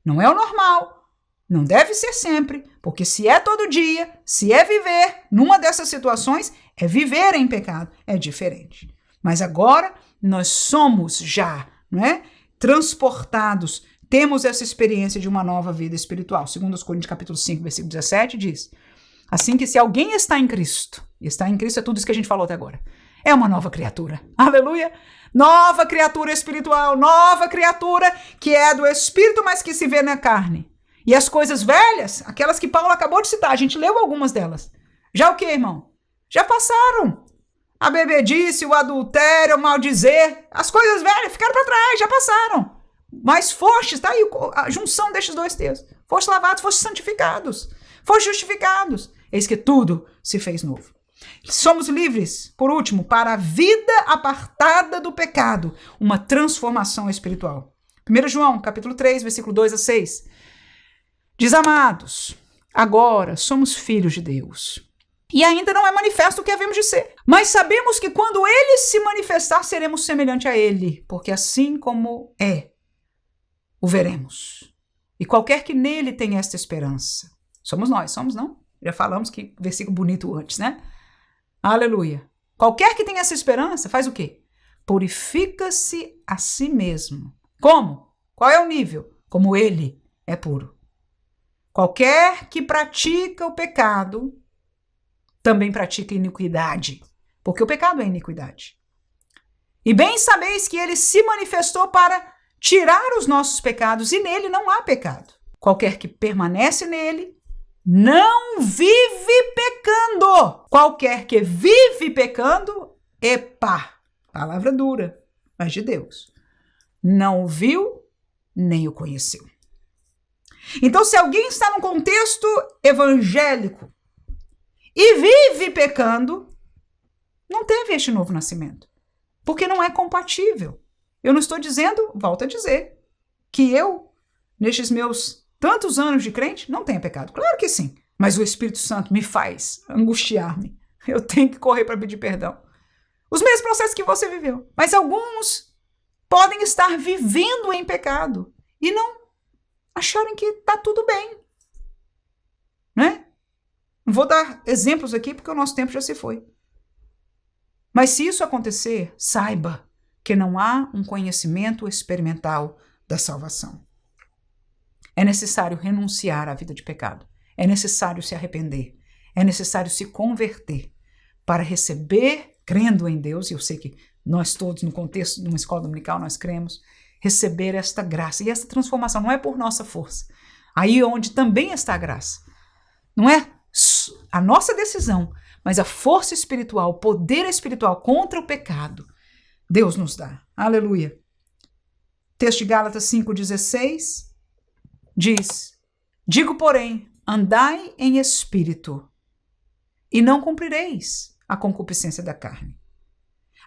Não é o normal. Não deve ser sempre. Porque se é todo dia, se é viver numa dessas situações, é viver em pecado. É diferente. Mas agora nós somos já, não é, transportados. Temos essa experiência de uma nova vida espiritual. 2 Coríntios capítulo 5, versículo 17 diz: assim que se alguém está em Cristo, e estar em Cristo é tudo isso que a gente falou até agora, é uma nova criatura. Aleluia! Nova criatura espiritual, nova criatura que é do Espírito, mas que se vê na carne. E as coisas velhas, aquelas que Paulo acabou de citar, a gente leu algumas delas. Já o que, irmão? Já passaram. A bebedice, o adultério, o maldizer, as coisas velhas ficaram para trás, já passaram. Mas foste, está aí a junção destes dois textos. Foste lavados, foste santificados, foste justificados. Eis que tudo se fez novo. Somos livres, por último, para a vida apartada do pecado, uma transformação espiritual. 1 João, capítulo 3, versículo 2 a 6. Diz: amados, agora somos filhos de Deus. E ainda não é manifesto o que havemos de ser. Mas sabemos que quando ele se manifestar, seremos semelhante a ele, porque assim como é, o veremos. E qualquer que nele tenha esta esperança. Somos nós, somos não? Já falamos que versículo bonito antes, né? Aleluia. Qualquer que tenha essa esperança, faz o quê? Purifica-se a si mesmo. Como? Qual é o nível? Como ele é puro. Qualquer que pratica o pecado, também pratica iniquidade. Porque o pecado é iniquidade. E bem sabeis que ele se manifestou para tirar os nossos pecados, e nele não há pecado. Qualquer que permanece nele, não vive pecando. Qualquer que vive pecando, palavra dura, mas de Deus, não o viu, nem o conheceu. Então, se alguém está num contexto evangélico e vive pecando, não teve este novo nascimento, porque não é compatível. Eu não estou dizendo, volto a dizer, que eu, nestes meus tantos anos de crente, não tenho pecado. Claro que sim, mas o Espírito Santo me faz angustiar-me. Eu tenho que correr para pedir perdão. Os mesmos processos que você viveu. Mas alguns podem estar vivendo em pecado e não acharem que está tudo bem, né? Não vou dar exemplos aqui porque o nosso tempo já se foi. Mas se isso acontecer, saiba que não há um conhecimento experimental da salvação. É necessário renunciar à vida de pecado. É necessário se arrepender. É necessário se converter para receber, crendo em Deus, e eu sei que nós todos, no contexto de uma escola dominical, nós cremos, receber esta graça. E esta transformação não é por nossa força. Aí onde também está a graça. Não é a nossa decisão, mas a força espiritual, o poder espiritual contra o pecado, Deus nos dá. Aleluia. Texto de Gálatas 5,16 diz: digo, porém, andai em espírito, e não cumprireis a concupiscência da carne.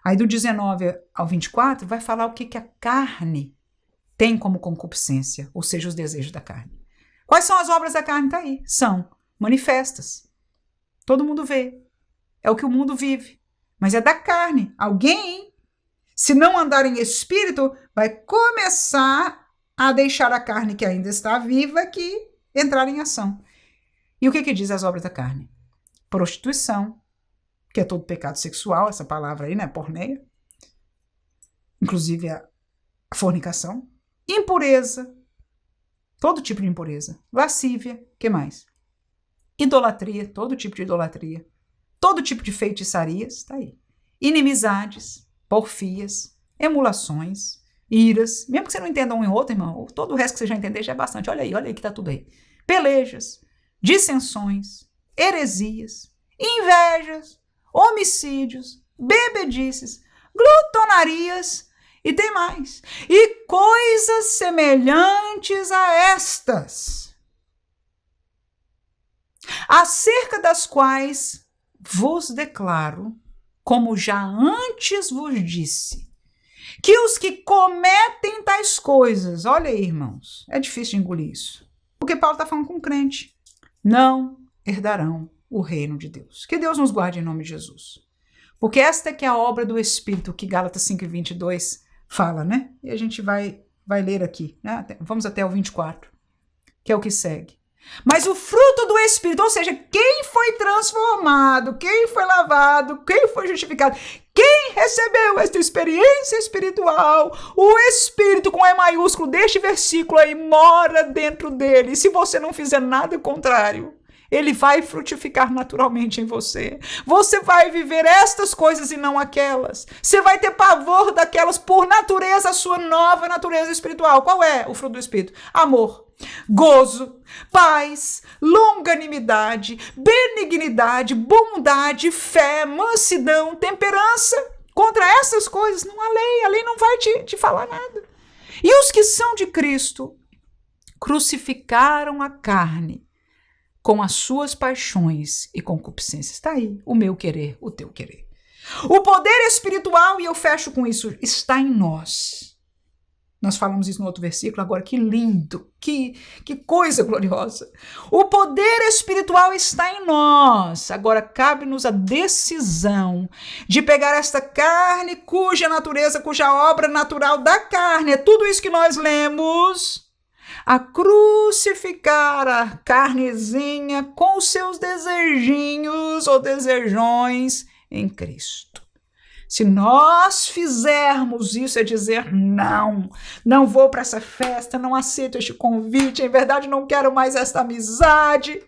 Aí do 19 ao 24 vai falar o que a carne tem como concupiscência, ou seja, os desejos da carne. Quais são as obras da carne? Está aí. São manifestas. Todo mundo vê. É o que o mundo vive. Mas é da carne. Alguém, se não andar em espírito, vai começar a deixar a carne que ainda está viva que entrar em ação. E o que diz as obras da carne? Prostituição, que é todo pecado sexual, essa palavra aí, né? Porneia. Inclusive a fornicação. Impureza. Todo tipo de impureza. Lascívia. Que mais? Idolatria. Todo tipo de idolatria. Todo tipo de feitiçarias. Tá aí. Inimizades. Porfias. Emulações. Iras. Mesmo que você não entenda um e outro, irmão, todo o resto que você já entender já é bastante. Olha aí que tá tudo aí. Pelejas. Dissensões. Heresias. Invejas. Homicídios, bebedices, glutonarias e tem mais. E coisas semelhantes a estas, acerca das quais vos declaro, como já antes vos disse, que os que cometem tais coisas, olha aí, irmãos, é difícil de engolir isso, porque Paulo está falando com o crente, não herdarão o reino de Deus. Que Deus nos guarde em nome de Jesus. Porque esta é que é a obra do Espírito que Gálatas 5:22 fala, né? E a gente vai ler aqui, né? Vamos até o 24, que é o que segue. Mas o fruto do Espírito, ou seja, quem foi transformado, quem foi lavado, quem foi justificado, quem recebeu esta experiência espiritual, o Espírito com E maiúsculo deste versículo aí mora dentro dele. E se você não fizer nada contrário, ele vai frutificar naturalmente em você. Você vai viver estas coisas e não aquelas. Você vai ter pavor daquelas por natureza, a sua nova natureza espiritual. Qual é o fruto do Espírito? Amor, gozo, paz, longanimidade, benignidade, bondade, fé, mansidão, temperança. Contra essas coisas não há lei. A lei não vai te falar nada. E os que são de Cristo crucificaram a carne com as suas paixões e concupiscências. Está aí, o meu querer, o teu querer. O poder espiritual, e eu fecho com isso, está em nós. Nós falamos isso no outro versículo, agora que lindo, que coisa gloriosa. O poder espiritual está em nós. Agora cabe-nos a decisão de pegar esta carne, cuja natureza, cuja obra natural da carne, é tudo isso que nós lemos, a crucificar a carnezinha com os seus desejinhos ou desejões em Cristo. Se nós fizermos isso, é dizer não vou para essa festa, não aceito este convite, em verdade não quero mais esta amizade.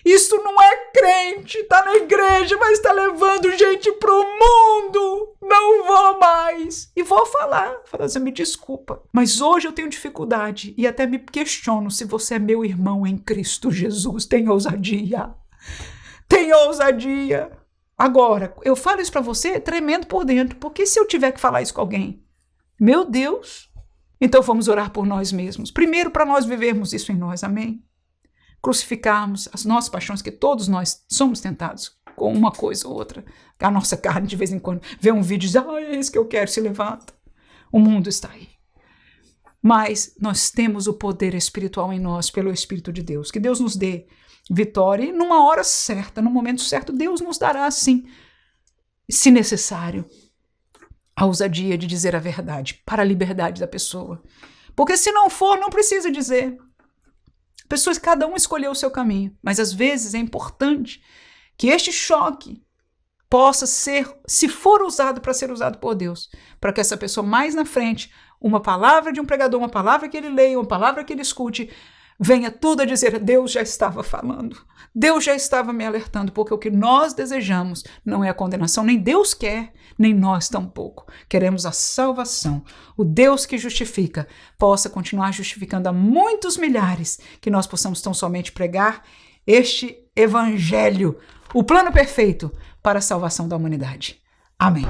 Isso não é crente, está na igreja, mas está levando gente para o mundo. Não vou mais. E vou falar assim, me desculpa, mas hoje eu tenho dificuldade e até me questiono se você é meu irmão em Cristo Jesus. Tem ousadia. Tem ousadia. Agora, eu falo isso para você tremendo por dentro, porque se eu tiver que falar isso com alguém, meu Deus, então vamos orar por nós mesmos. Primeiro, para nós vivermos isso em nós, amém? Crucificarmos as nossas paixões, que todos nós somos tentados com uma coisa ou outra. A nossa carne, de vez em quando, vê um vídeo e diz, é isso que eu quero, se levanta. O mundo está aí. Mas nós temos o poder espiritual em nós, pelo Espírito de Deus. Que Deus nos dê vitória e numa hora certa, no momento certo, Deus nos dará, sim, se necessário, a ousadia de dizer a verdade, para a liberdade da pessoa. Porque se não for, não precisa dizer. Pessoas, cada um escolheu o seu caminho, mas às vezes é importante que este choque possa ser, se for usado para ser usado por Deus, para que essa pessoa mais na frente, uma palavra de um pregador, uma palavra que ele leia, uma palavra que ele escute, venha tudo a dizer, Deus já estava falando, Deus já estava me alertando, porque o que nós desejamos não é a condenação, nem Deus quer, nem nós tampouco. Queremos a salvação. O Deus que justifica possa continuar justificando a muitos milhares, que nós possamos tão somente pregar este evangelho, o plano perfeito para a salvação da humanidade. Amém.